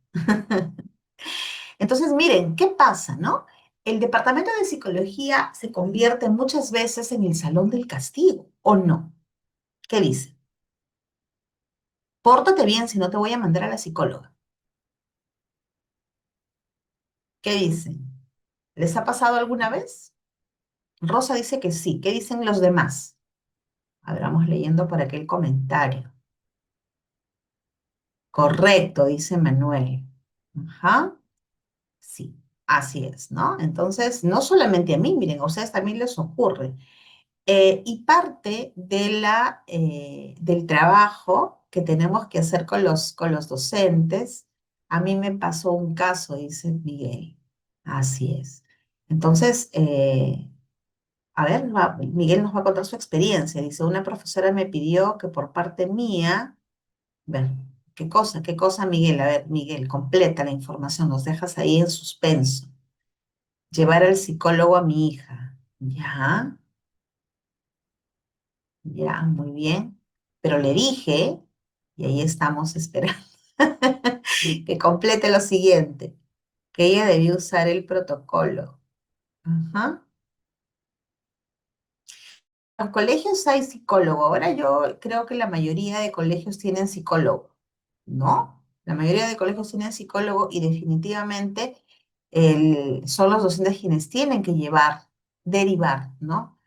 Entonces, miren, ¿qué pasa, no? El departamento de psicología se convierte muchas veces en el salón del castigo, ¿o no? ¿Qué dice? Pórtate bien, si no te voy a mandar a la psicóloga. ¿Qué dicen? ¿Les ha pasado alguna vez? Rosa dice que sí. ¿Qué dicen los demás? A ver, vamos leyendo por aquí el comentario. Correcto, dice Manuel. Ajá. Sí, así es, ¿no? Entonces, no solamente a mí, miren, a ustedes también les ocurre. Y parte del trabajo que tenemos que hacer con los docentes, a mí me pasó un caso, dice Miguel. Así es. Entonces, a ver, Miguel nos va a contar su experiencia. Dice, una profesora me pidió que por parte mía, ver, qué cosa, Miguel? A ver, Miguel, completa la información, nos dejas ahí en suspenso. Llevar al psicólogo a mi hija. Ya, ya, muy bien. Pero le dije, y ahí estamos esperando, que complete lo siguiente, que ella debió usar el protocolo. Ajá. Los colegios hay psicólogo. Ahora yo creo que la mayoría de colegios tienen psicólogo, ¿no? La mayoría de colegios tienen psicólogo y definitivamente son los docentes quienes tienen que derivar, ¿no?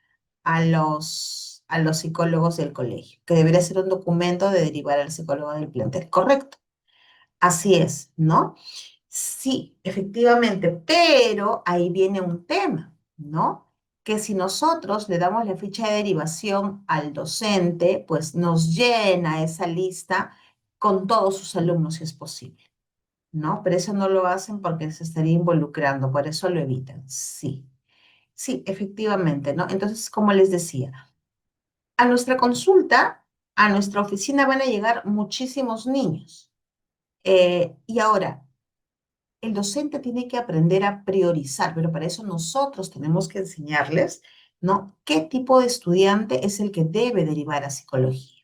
A los psicólogos del colegio, que debería ser un documento de derivar al psicólogo del plantel. Correcto. Así es, ¿no? Sí, efectivamente, pero ahí viene un tema, ¿no? Que si nosotros le damos la ficha de derivación al docente, pues nos llena esa lista con todos sus alumnos si es posible, ¿no? Pero eso no lo hacen porque se estaría involucrando, por eso lo evitan. Sí, sí, efectivamente, ¿no? Entonces, como les decía, a nuestra consulta, a nuestra oficina van a llegar muchísimos niños. Y ahora, el docente tiene que aprender a priorizar, pero para eso nosotros tenemos que enseñarles, ¿no? ¿Qué tipo de estudiante es el que debe derivar a psicología?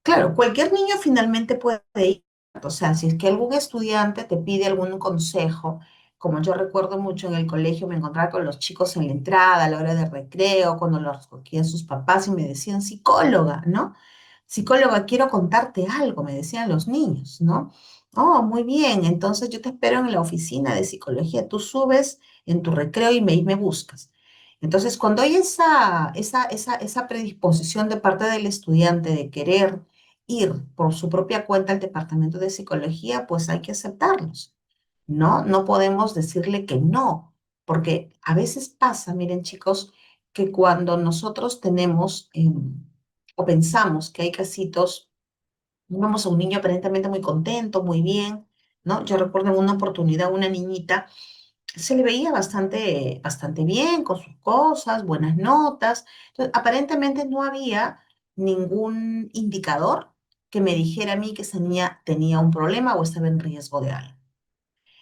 Claro, cualquier niño finalmente puede ir, O sea, si es que algún estudiante te pide algún consejo, como yo recuerdo mucho en el colegio, me encontraba con los chicos en la entrada, a la hora de recreo, cuando los recogían sus papás y me decían, psicóloga, ¿no? Psicóloga, quiero contarte algo, me decían los niños, ¿no? Oh, muy bien, entonces yo te espero en la oficina de psicología, tú subes en tu recreo y me buscas. Entonces, cuando hay esa predisposición de parte del estudiante de querer ir por su propia cuenta al departamento de psicología, pues hay que aceptarlos, ¿no? No podemos decirle que no, porque a veces pasa, miren chicos, que cuando nosotros tenemos o pensamos que hay casitos, vamos a un niño aparentemente muy contento, muy bien, ¿no? Yo recuerdo en una oportunidad una niñita se le veía bastante bien con sus cosas, buenas notas. Entonces, aparentemente no había ningún indicador que me dijera a mí que esa niña tenía un problema o estaba en riesgo de algo.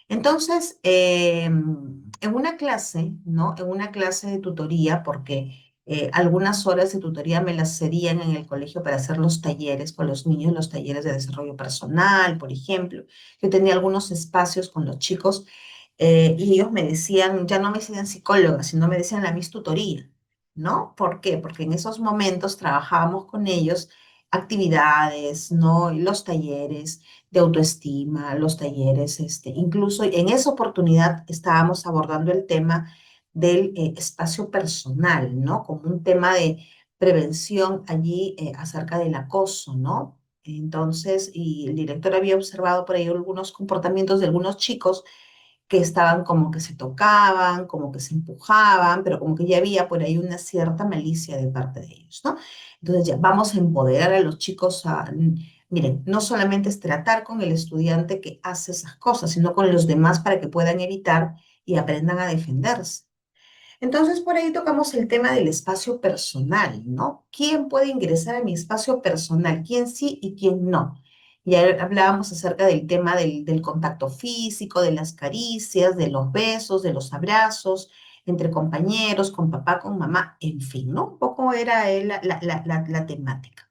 Entonces, en una clase, ¿no? En una clase de tutoría, porque algunas horas de tutoría me las cedían en el colegio para hacer los talleres con los niños, los talleres de desarrollo personal, por ejemplo. Yo tenía algunos espacios con los chicos y ellos me decían, ya no me decían psicóloga, sino me decían la mis tutoría, ¿no? ¿Por qué? Porque en esos momentos trabajábamos con ellos actividades, ¿no? Y los talleres de autoestima, los talleres, incluso en esa oportunidad estábamos abordando el tema del espacio personal, ¿no? Como un tema de prevención allí acerca del acoso, ¿no? Entonces, y el director había observado por ahí algunos comportamientos de algunos chicos que estaban como que se tocaban, como que se empujaban, pero como que ya había por ahí una cierta malicia de parte de ellos, ¿no? Entonces ya vamos a empoderar a los chicos miren, no solamente es tratar con el estudiante que hace esas cosas, sino con los demás para que puedan evitar y aprendan a defenderse. Entonces, por ahí tocamos el tema del espacio personal, ¿no? ¿Quién puede ingresar a mi espacio personal? ¿Quién sí y quién no? Ya hablábamos acerca del tema del contacto físico, de las caricias, de los besos, de los abrazos entre compañeros, con papá, con mamá, en fin, ¿no? Un poco era la temática.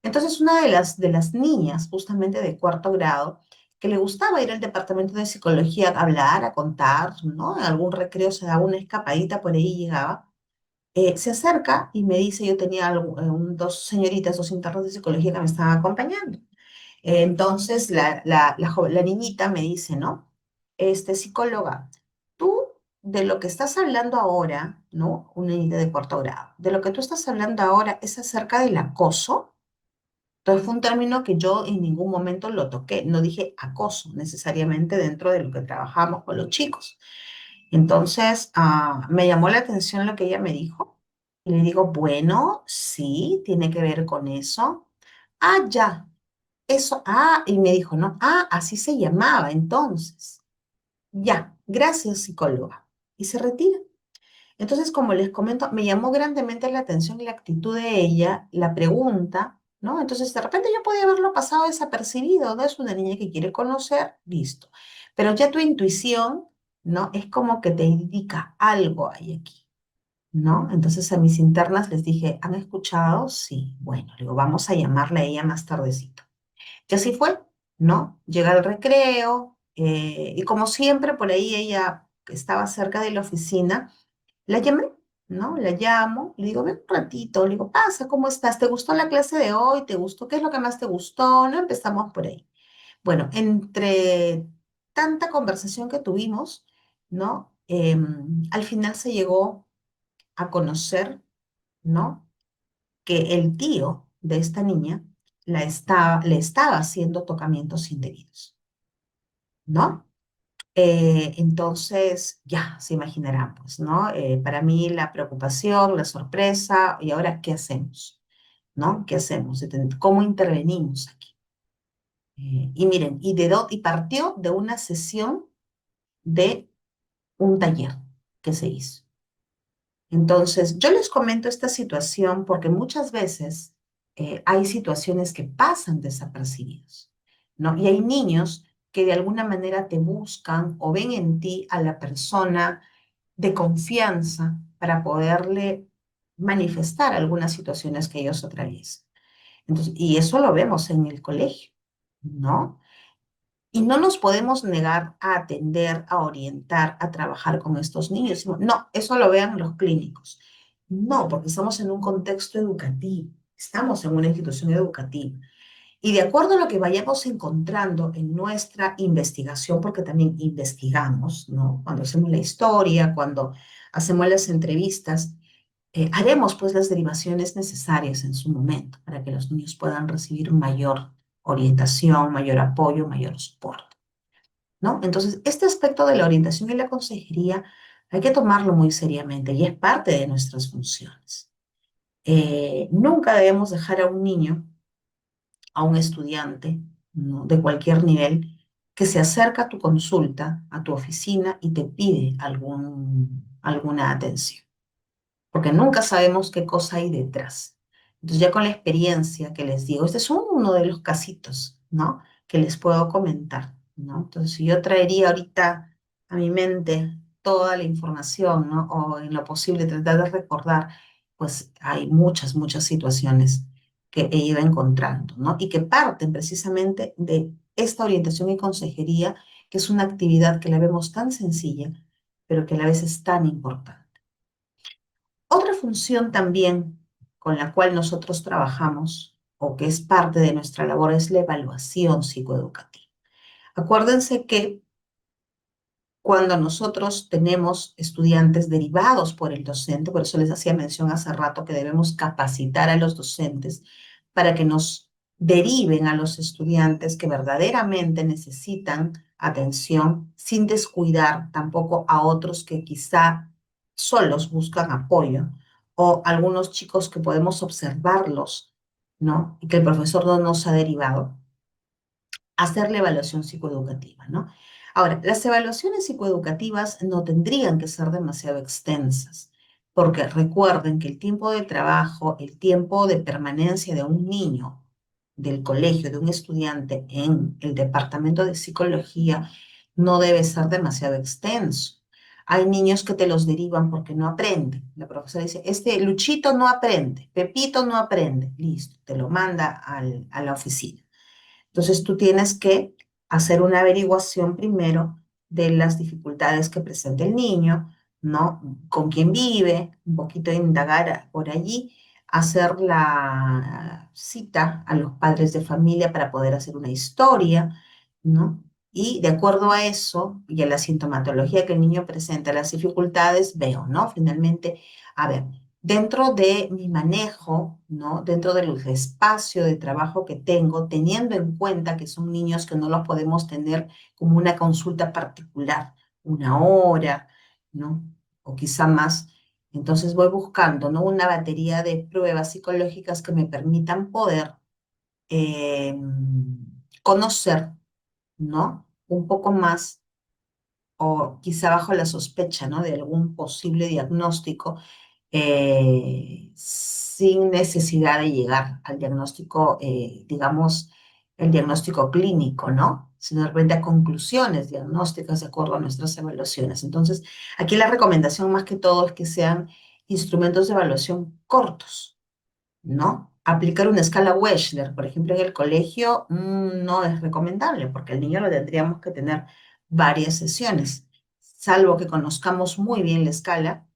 Entonces, una de las niñas, justamente de cuarto grado, que le gustaba ir al departamento de psicología a hablar, a contar, ¿no? En algún recreo se daba una escapadita, por ahí llegaba, se acerca y me dice, yo tenía dos señoritas, dos internos de psicología que me estaban acompañando. Entonces, la niñita me dice, ¿no? Psicóloga, tú de lo que estás hablando ahora, ¿no? Una niñita de cuarto grado, de lo que tú estás hablando ahora es acerca del acoso. Entonces fue un término que yo en ningún momento lo toqué, no dije acoso necesariamente dentro de lo que trabajamos con los chicos. Entonces me llamó la atención lo que ella me dijo y le digo, bueno, sí, tiene que ver con eso. Ah, ya, eso, y me dijo, no, así se llamaba entonces. Ya, gracias psicóloga. Y se retira. Entonces, como les comento, me llamó grandemente la atención la actitud de ella, la pregunta, ¿no? Entonces, de repente yo podía haberlo pasado desapercibido, ¿no? Es una niña que quiere conocer, listo. Pero ya tu intuición, ¿no? Es como que te indica algo hay aquí, ¿no? Entonces a mis internas les dije, ¿han escuchado? Sí. Bueno, le digo, vamos a llamarle a ella más tardecito. Y así fue, ¿no? Llega el recreo y como siempre, por ahí ella estaba cerca de la oficina. La llamé, ¿no? La llamo, le digo, ven un ratito, le digo, pasa, ¿cómo estás? ¿Te gustó la clase de hoy? ¿Te gustó? ¿Qué es lo que más te gustó? ¿No? Empezamos por ahí. Bueno, entre tanta conversación que tuvimos, ¿no? Al final se llegó a conocer, ¿no? Que el tío de esta niña le estaba haciendo tocamientos indebidos, ¿no? Entonces, ya se imaginarán, pues, ¿no? Para mí la preocupación, la sorpresa, y ahora, ¿qué hacemos? ¿No? ¿Qué hacemos? ¿Cómo intervenimos aquí? Y miren, y partió de una sesión de un taller que se hizo. Entonces, yo les comento esta situación porque muchas veces hay situaciones que pasan desapercibidos, ¿no? Y hay niños que de alguna manera te buscan o ven en ti a la persona de confianza para poderle manifestar algunas situaciones que ellos atraviesan. Entonces, y eso lo vemos en el colegio, ¿no? Y no nos podemos negar a atender, a orientar, a trabajar con estos niños. Decimos, no, eso lo vean los clínicos. No, porque estamos en un contexto educativo, estamos en una institución educativa. Y de acuerdo a lo que vayamos encontrando en nuestra investigación, porque también investigamos, ¿no? Cuando hacemos la historia, cuando hacemos las entrevistas, haremos pues las derivaciones necesarias en su momento para que los niños puedan recibir mayor orientación, mayor apoyo, mayor soporte, ¿no? Entonces, este aspecto de la orientación y la consejería hay que tomarlo muy seriamente y es parte de nuestras funciones. Nunca debemos dejar a un niño, a un estudiante, ¿no? De cualquier nivel que se acerca a tu consulta, a tu oficina y te pide alguna atención, porque nunca sabemos qué cosa hay detrás. Entonces, ya con la experiencia que les digo, este es uno de los casitos, ¿no? Que les puedo comentar, ¿no? Entonces, si yo traería ahorita a mi mente toda la información, ¿no? O en lo posible tratar de recordar, pues hay muchas, muchas situaciones que he ido encontrando, ¿no? Y que parten precisamente de esta orientación y consejería, que es una actividad que la vemos tan sencilla, pero que a la vez es tan importante. Otra función también con la cual nosotros trabajamos o que es parte de nuestra labor es la evaluación psicoeducativa. Acuérdense que cuando nosotros tenemos estudiantes derivados por el docente, por eso les hacía mención hace rato que debemos capacitar a los docentes para que nos deriven a los estudiantes que verdaderamente necesitan atención sin descuidar tampoco a otros que quizá solos buscan apoyo o algunos chicos que podemos observarlos, ¿no? Y que el profesor no nos ha derivado hacer la evaluación psicoeducativa, ¿no? Ahora, las evaluaciones psicoeducativas no tendrían que ser demasiado extensas, porque recuerden que el tiempo de trabajo, el tiempo de permanencia de un niño del colegio, de un estudiante en el departamento de psicología, no debe ser demasiado extenso. Hay niños que te los derivan porque no aprenden. La profesora dice, este Luchito no aprende, Pepito no aprende. Listo, te lo manda a la oficina. Entonces tú tienes que hacer una averiguación primero de las dificultades que presenta el niño, ¿no? Con quién vive, un poquito indagar por allí, hacer la cita a los padres de familia para poder hacer una historia, ¿no? Y de acuerdo a eso y a la sintomatología que el niño presenta, las dificultades, veo, ¿no? Finalmente, a ver, dentro de mi manejo, ¿no? Dentro del espacio de trabajo que tengo, teniendo en cuenta que son niños que no los podemos tener como una consulta particular, una hora, ¿no? O quizá más. Entonces voy buscando, ¿no? Una batería de pruebas psicológicas que me permitan poder eh, conocer, ¿no? Un poco más o quizá bajo la sospecha, ¿no? De algún posible diagnóstico sin necesidad de llegar al diagnóstico, digamos, el diagnóstico clínico, ¿no? Sino de repente a conclusiones diagnósticas de acuerdo a nuestras evaluaciones. Entonces, aquí la recomendación más que todo es que sean instrumentos de evaluación cortos, ¿no? Aplicar una escala Wechsler, por ejemplo, en el colegio, no es recomendable porque el niño lo tendríamos que tener varias sesiones, salvo que conozcamos muy bien la escala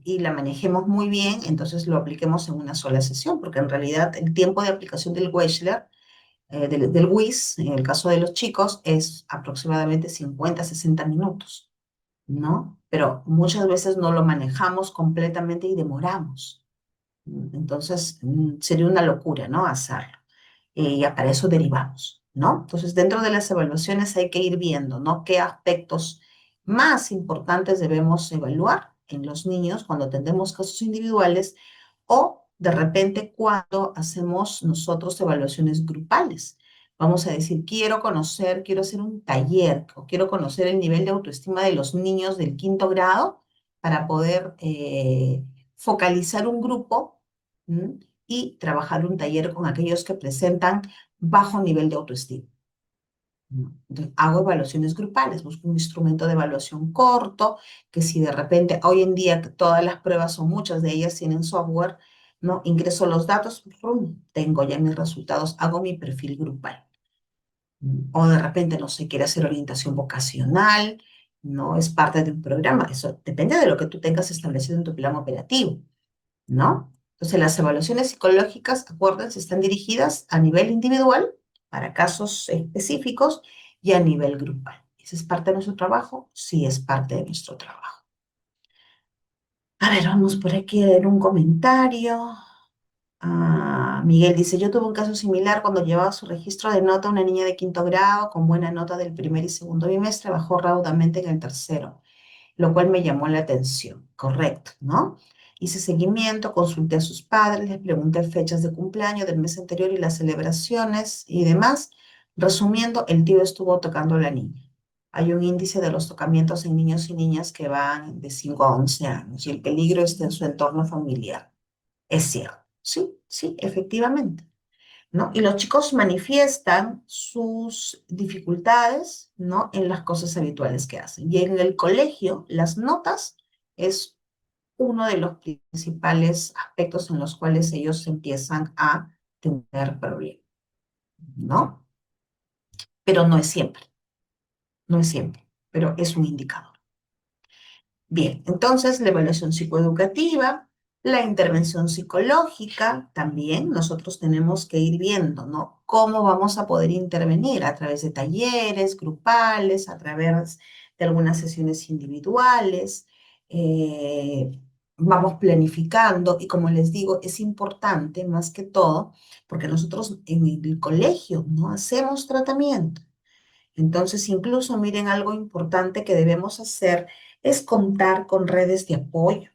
y la manejemos muy bien, entonces lo apliquemos en una sola sesión, porque en realidad el tiempo de aplicación del Wechsler, del WIS, en el caso de los chicos, es aproximadamente 50 a 60 minutos, ¿no? Pero muchas veces no lo manejamos completamente y demoramos. Entonces, sería una locura, ¿no? Hacerlo. Ya para eso derivamos, ¿no? Entonces, dentro de las evaluaciones hay que ir viendo, ¿no? ¿Qué aspectos más importantes debemos evaluar en los niños cuando atendemos casos individuales o de repente cuando hacemos nosotros evaluaciones grupales? Vamos a decir, quiero conocer, quiero hacer un taller o quiero conocer el nivel de autoestima de los niños del quinto grado para poder focalizar un grupo, ¿m? Y trabajar un taller con aquellos que presentan bajo nivel de autoestima. ¿No? Entonces, hago evaluaciones grupales, busco un instrumento de evaluación corto, que si de repente, hoy en día que todas las pruebas o muchas de ellas tienen software, ¿no? Ingreso los datos, ¡prum! Tengo ya mis resultados, hago mi perfil grupal. O de repente no se quiere hacer orientación vocacional, no es parte de un programa. Eso depende de lo que tú tengas establecido en tu plan operativo, ¿no? Entonces, las evaluaciones psicológicas, acuérdense, están dirigidas a nivel individual, para casos específicos, y a nivel grupal. ¿Ese es parte de nuestro trabajo? Sí, es parte de nuestro trabajo. A ver, vamos por aquí a leer un comentario. Miguel dice, yo tuve un caso similar cuando llevaba su registro de nota una niña de quinto grado con buena nota del primer y segundo bimestre, bajó raudamente en el tercero, lo cual me llamó la atención. Correcto, ¿no? Hice seguimiento, consulté a sus padres, les pregunté fechas de cumpleaños del mes anterior y las celebraciones y demás. Resumiendo, el tío estuvo tocando a la niña. Hay un índice de los tocamientos en niños y niñas que van de 5 a 11 años y el peligro está en su entorno familiar. Es cierto, sí, sí, efectivamente, ¿no? Y los chicos manifiestan sus dificultades, ¿no? En las cosas habituales que hacen. Y en el colegio, las notas es uno de los principales aspectos en los cuales ellos empiezan a tener problemas, ¿no? Pero no es siempre, no es siempre, pero es un indicador. Bien, entonces la evaluación psicoeducativa, la intervención psicológica, también nosotros tenemos que ir viendo, ¿no? Cómo vamos a poder intervenir a través de talleres grupales, a través de algunas sesiones individuales. eh, Vamos planificando y como les digo, es importante más que todo, porque nosotros en el colegio no hacemos tratamiento. Entonces, incluso miren, algo importante que debemos hacer es contar con redes de apoyo,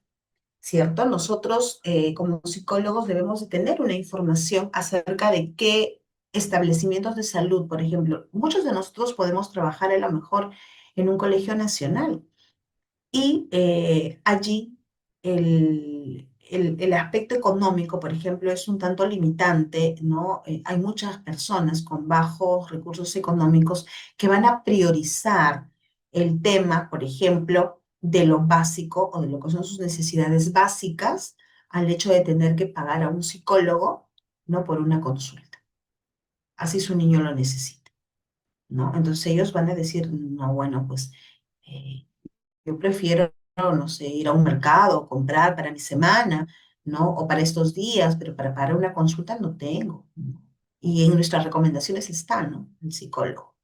¿cierto? Nosotros, como psicólogos, debemos de tener una información acerca de qué establecimientos de salud, por ejemplo, muchos de nosotros podemos trabajar a lo mejor en un colegio nacional, y allí el aspecto económico, por ejemplo, es un tanto limitante, ¿no? Hay muchas personas con bajos recursos económicos que van a priorizar el tema, por ejemplo, de lo básico o de lo que son sus necesidades básicas al hecho de tener que pagar a un psicólogo, ¿no? Por una consulta. Así su niño lo necesita, ¿no? Entonces ellos van a decir, no, bueno, pues... eh, yo prefiero, no sé, ir a un mercado, comprar para mi semana, ¿no? O para estos días, pero para una consulta no tengo, ¿no? Y en nuestras recomendaciones está, ¿no? El psicólogo.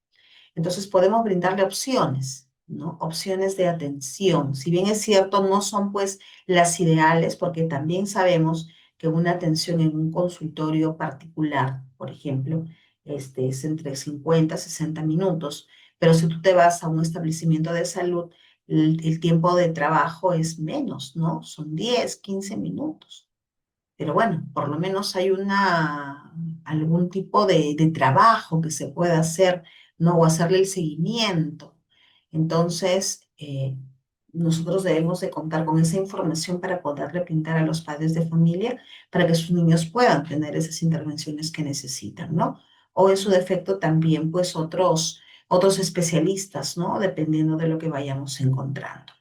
Entonces podemos brindarle opciones, ¿no? Opciones de atención. Si bien es cierto, no son pues las ideales, porque también sabemos que una atención en un consultorio particular, por ejemplo, es entre 50 y 60 minutos, pero si tú te vas a un establecimiento de salud, el tiempo de trabajo es menos, ¿no? Son 10, 15 minutos. Pero bueno, por lo menos hay algún tipo de trabajo que se pueda hacer, ¿no? O hacerle el seguimiento. Entonces, nosotros debemos de contar con esa información para poderle pintar a los padres de familia para que sus niños puedan tener esas intervenciones que necesitan, ¿no? O en su defecto también, pues, otros especialistas, ¿no? Dependiendo de lo que vayamos encontrando.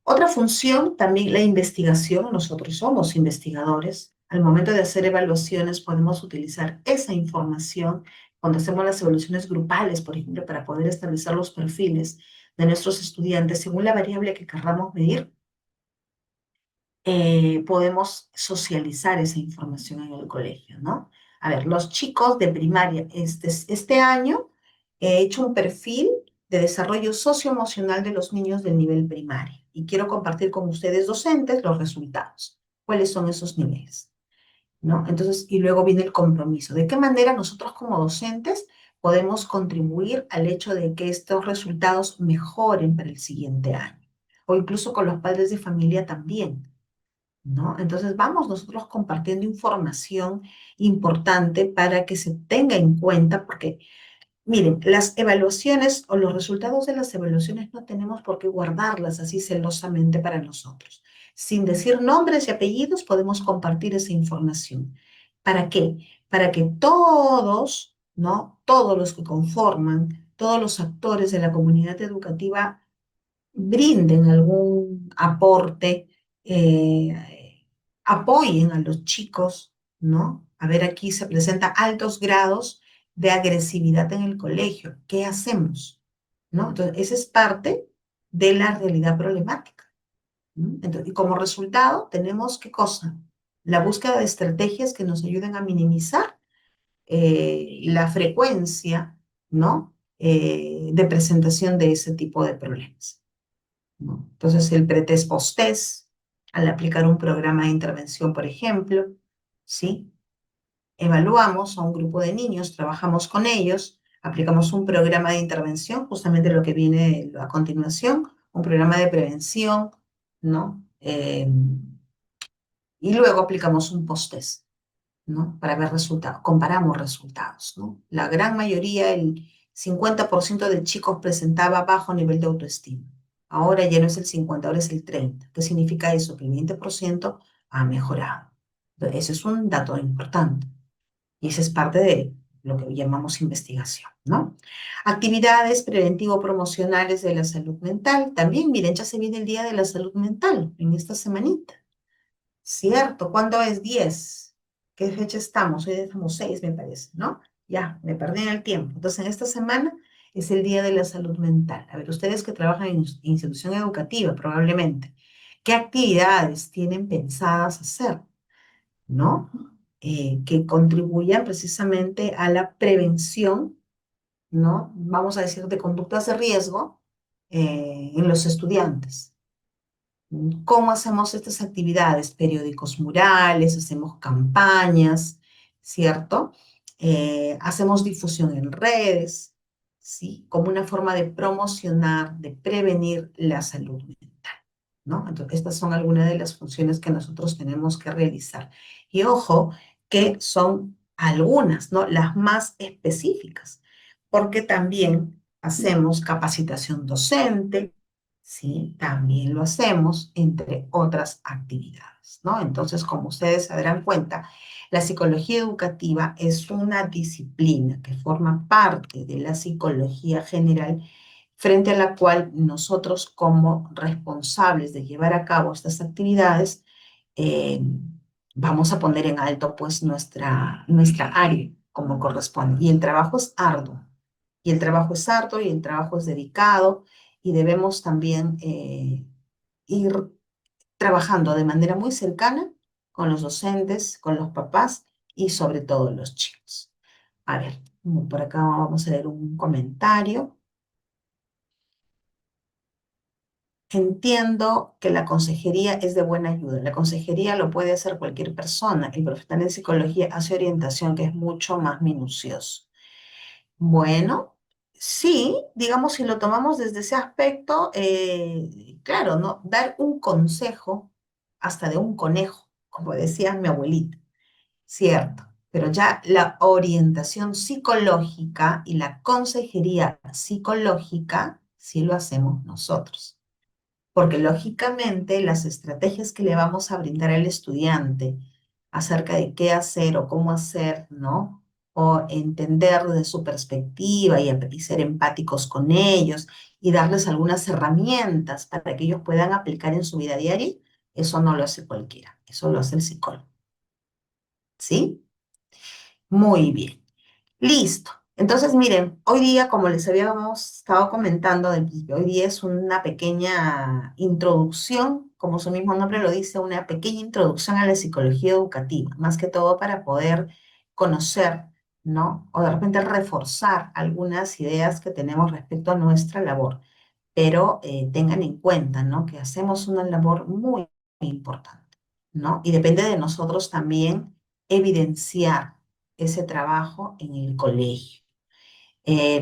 Otra función, también la investigación. Nosotros somos investigadores. Al momento de hacer evaluaciones podemos utilizar esa información cuando hacemos las evaluaciones grupales, por ejemplo, para poder establecer los perfiles de nuestros estudiantes según la variable que queramos medir. Podemos socializar esa información en el colegio, ¿no? A ver, los chicos de primaria, este año he hecho un perfil de desarrollo socioemocional de los niños del nivel primario y quiero compartir con ustedes docentes los resultados. ¿Cuáles son esos niveles? ¿No? Entonces, y luego viene el compromiso. ¿De qué manera nosotros como docentes podemos contribuir al hecho de que estos resultados mejoren para el siguiente año? O incluso con los padres de familia también, ¿no? Entonces vamos nosotros compartiendo información importante para que se tenga en cuenta, porque miren, las evaluaciones o los resultados de las evaluaciones no tenemos por qué guardarlas así celosamente para nosotros. Sin decir nombres y apellidos podemos compartir esa información. ¿Para qué? Para que todos, ¿no? Todos los que conforman, todos los actores de la comunidad educativa brinden algún aporte, apoyen a los chicos, ¿no? A ver, aquí se presenta altos grados de agresividad en el colegio. ¿Qué hacemos? ¿No? Entonces, esa es parte de la realidad problemática. ¿No? Entonces, y como resultado, tenemos ¿qué cosa? La búsqueda de estrategias que nos ayuden a minimizar la frecuencia, ¿no? De presentación de ese tipo de problemas, ¿no? Entonces, el pretest post-test, al aplicar un programa de intervención, por ejemplo, ¿sí? Evaluamos a un grupo de niños, trabajamos con ellos, aplicamos un programa de intervención, justamente lo que viene a continuación, un programa de prevención, ¿no? Y luego aplicamos un post-test, ¿no? Para ver resultados, comparamos resultados, ¿no? La gran mayoría, el 50% de chicos presentaba bajo nivel de autoestima. Ahora ya no es el 50, ahora es el 30. ¿Qué significa eso? Que el 20% ha mejorado. Entonces, ese es un dato importante. Y esa es parte de lo que llamamos investigación, ¿no? Actividades preventivo-promocionales de la salud mental. También, miren, ya se viene el Día de la Salud Mental en esta semanita. Cierto, ¿cuándo es 10? ¿Qué fecha estamos? Hoy estamos 6, me parece, ¿no? Ya, me perdí en el tiempo. Entonces, en esta semana es el Día de la Salud Mental. A ver, ustedes que trabajan en institución educativa, probablemente, ¿qué actividades tienen pensadas hacer? ¿No? Que contribuyan precisamente a la prevención, ¿no? Vamos a decir, de conductas de riesgo en los estudiantes. ¿Cómo hacemos estas actividades? Periódicos murales, hacemos campañas, ¿cierto? Hacemos difusión en redes, ¿sí? Como una forma de promocionar, de prevenir la salud mental, ¿no? Entonces, estas son algunas de las funciones que nosotros tenemos que realizar. Y ojo, que son algunas, ¿no? Las más específicas, porque también hacemos capacitación docente, ¿sí? También lo hacemos entre otras actividades, ¿no? Entonces, como ustedes se darán cuenta, la psicología educativa es una disciplina que forma parte de la psicología general, frente a la cual nosotros como responsables de llevar a cabo estas actividades, eh, vamos a poner en alto pues nuestra área como corresponde. Y el trabajo es arduo, y el trabajo es arduo, y el trabajo es dedicado, y debemos también ir trabajando de manera muy cercana con los docentes, con los papás y sobre todo los chicos. A ver, por acá vamos a leer un comentario. Entiendo que la consejería es de buena ayuda. La consejería lo puede hacer cualquier persona. El profesional en psicología hace orientación que es mucho más minucioso. Bueno, sí, digamos, si lo tomamos desde ese aspecto, claro, ¿no? Dar un consejo hasta de un conejo, como decía mi abuelita, cierto. Pero ya la orientación psicológica y la consejería psicológica sí lo hacemos nosotros. Porque lógicamente las estrategias que le vamos a brindar al estudiante acerca de qué hacer o cómo hacer, ¿no? O entender desde su perspectiva y ser empáticos con ellos y darles algunas herramientas para que ellos puedan aplicar en su vida diaria, eso no lo hace cualquiera, eso lo hace el psicólogo, ¿sí? Muy bien. Listo. Entonces, miren, hoy día, como les habíamos estado comentando del principio, hoy día es una pequeña introducción, como su mismo nombre lo dice, una pequeña introducción a la psicología educativa, más que todo para poder conocer, ¿no? O de repente reforzar algunas ideas que tenemos respecto a nuestra labor, pero tengan en cuenta, ¿no? Que hacemos una labor muy importante, ¿no? Y depende de nosotros también evidenciar ese trabajo en el colegio.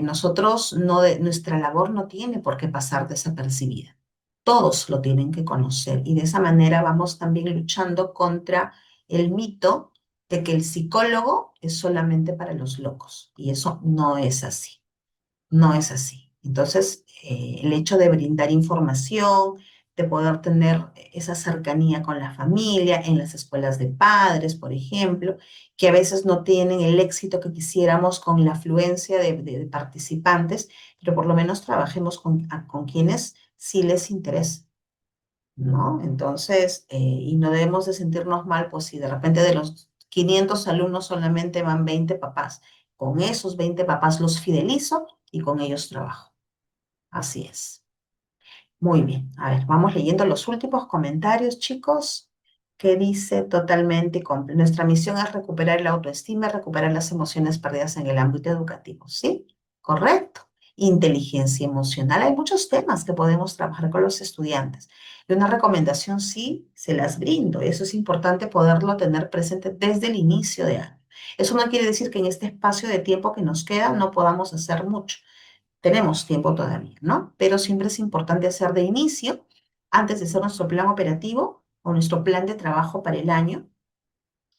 Nosotros, nuestra labor no tiene por qué pasar desapercibida. Todos lo tienen que conocer y de esa manera vamos también luchando contra el mito de que el psicólogo es solamente para los locos y eso no es así. No es así. Entonces, el hecho de brindar información, de poder tener esa cercanía con la familia, en las escuelas de padres, por ejemplo, que a veces no tienen el éxito que quisiéramos con la afluencia de participantes, pero por lo menos trabajemos con quienes sí les interesa, ¿no? Entonces, y no debemos de sentirnos mal, pues si de repente de los 500 alumnos solamente van 20 papás. Con esos 20 papás los fidelizo y con ellos trabajo. Así es. Muy bien. A ver, vamos leyendo los últimos comentarios, chicos, que dice totalmente, nuestra misión es recuperar la autoestima, recuperar las emociones perdidas en el ámbito educativo. ¿Sí? Correcto. Inteligencia emocional. Hay muchos temas que podemos trabajar con los estudiantes. Y una recomendación sí, se las brindo. Eso es importante poderlo tener presente desde el inicio de año. Eso no quiere decir que en este espacio de tiempo que nos queda no podamos hacer mucho. Tenemos tiempo todavía, ¿no? Pero siempre es importante hacer de inicio, antes de hacer nuestro plan operativo o nuestro plan de trabajo para el año,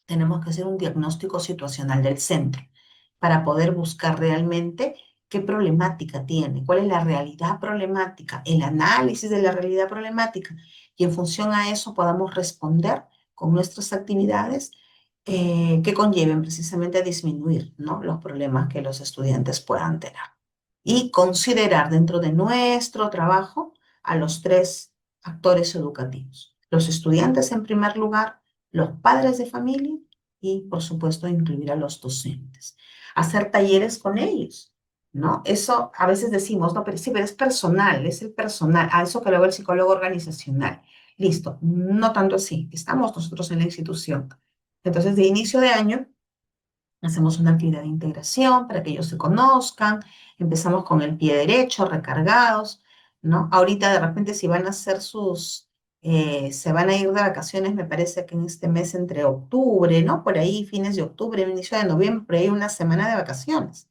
tenemos que hacer un diagnóstico situacional del centro para poder buscar realmente qué problemática tiene, cuál es la realidad problemática, el análisis de la realidad problemática, y en función a eso podamos responder con nuestras actividades que conlleven precisamente a disminuir, ¿no?, los problemas que los estudiantes puedan tener. Y considerar dentro de nuestro trabajo a los tres actores educativos. Los estudiantes en primer lugar, los padres de familia y, por supuesto, incluir a los docentes. Hacer talleres con ellos, ¿no? Eso a veces decimos, no, pero sí, pero es personal, es el personal. A eso que lo ve el psicólogo organizacional. Listo, no tanto así. Estamos nosotros en la institución. Entonces, de inicio de año, hacemos una actividad de integración para que ellos se conozcan. Empezamos con el pie derecho, recargados, ¿no? Ahorita de repente si van a hacer se van a ir de vacaciones, me parece que en este mes entre octubre, ¿no? Por ahí, fines de octubre, inicio de noviembre, por ahí una semana de vacaciones.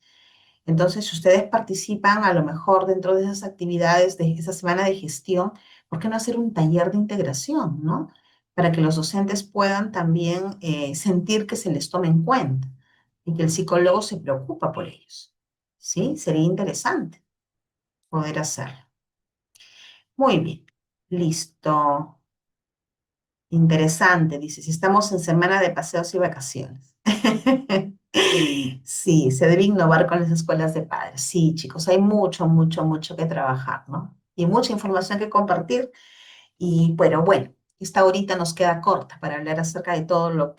Entonces, si ustedes participan a lo mejor dentro de esas actividades de esa semana de gestión, ¿por qué no hacer un taller de integración, ¿no? Para que los docentes puedan también sentir que se les tome en cuenta y que el psicólogo se preocupa por ellos. ¿Sí? Sería interesante poder hacerlo. Muy bien. Listo. Interesante, dice, si estamos en semana de paseos y vacaciones. Sí, se debe innovar con las escuelas de padres. Sí, chicos, hay mucho, mucho, mucho que trabajar, ¿no? Y mucha información que compartir. Y bueno, esta horita nos queda corta para hablar acerca de todo lo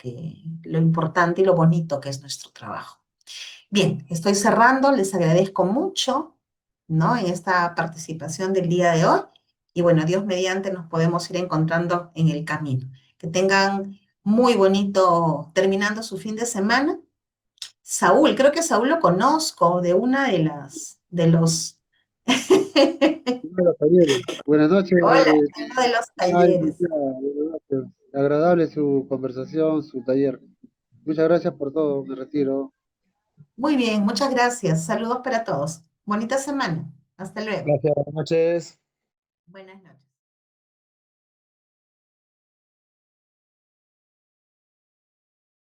importante y lo bonito que es nuestro trabajo. Bien, estoy cerrando, les agradezco mucho, ¿no?, en esta participación del día de hoy. Y bueno, Dios mediante nos podemos ir encontrando en el camino. Que tengan muy bonito terminando su fin de semana. Saúl, creo que Saúl lo conozco de una de los... Hola, talleres. Buenas noches. Hola, uno de los Ay, talleres. Lucia, buenas noches. Agradable su conversación, su taller. Muchas gracias por todo. Me retiro. Muy bien, muchas gracias. Saludos para todos. Bonita semana. Hasta luego. Gracias, buenas noches. Buenas noches.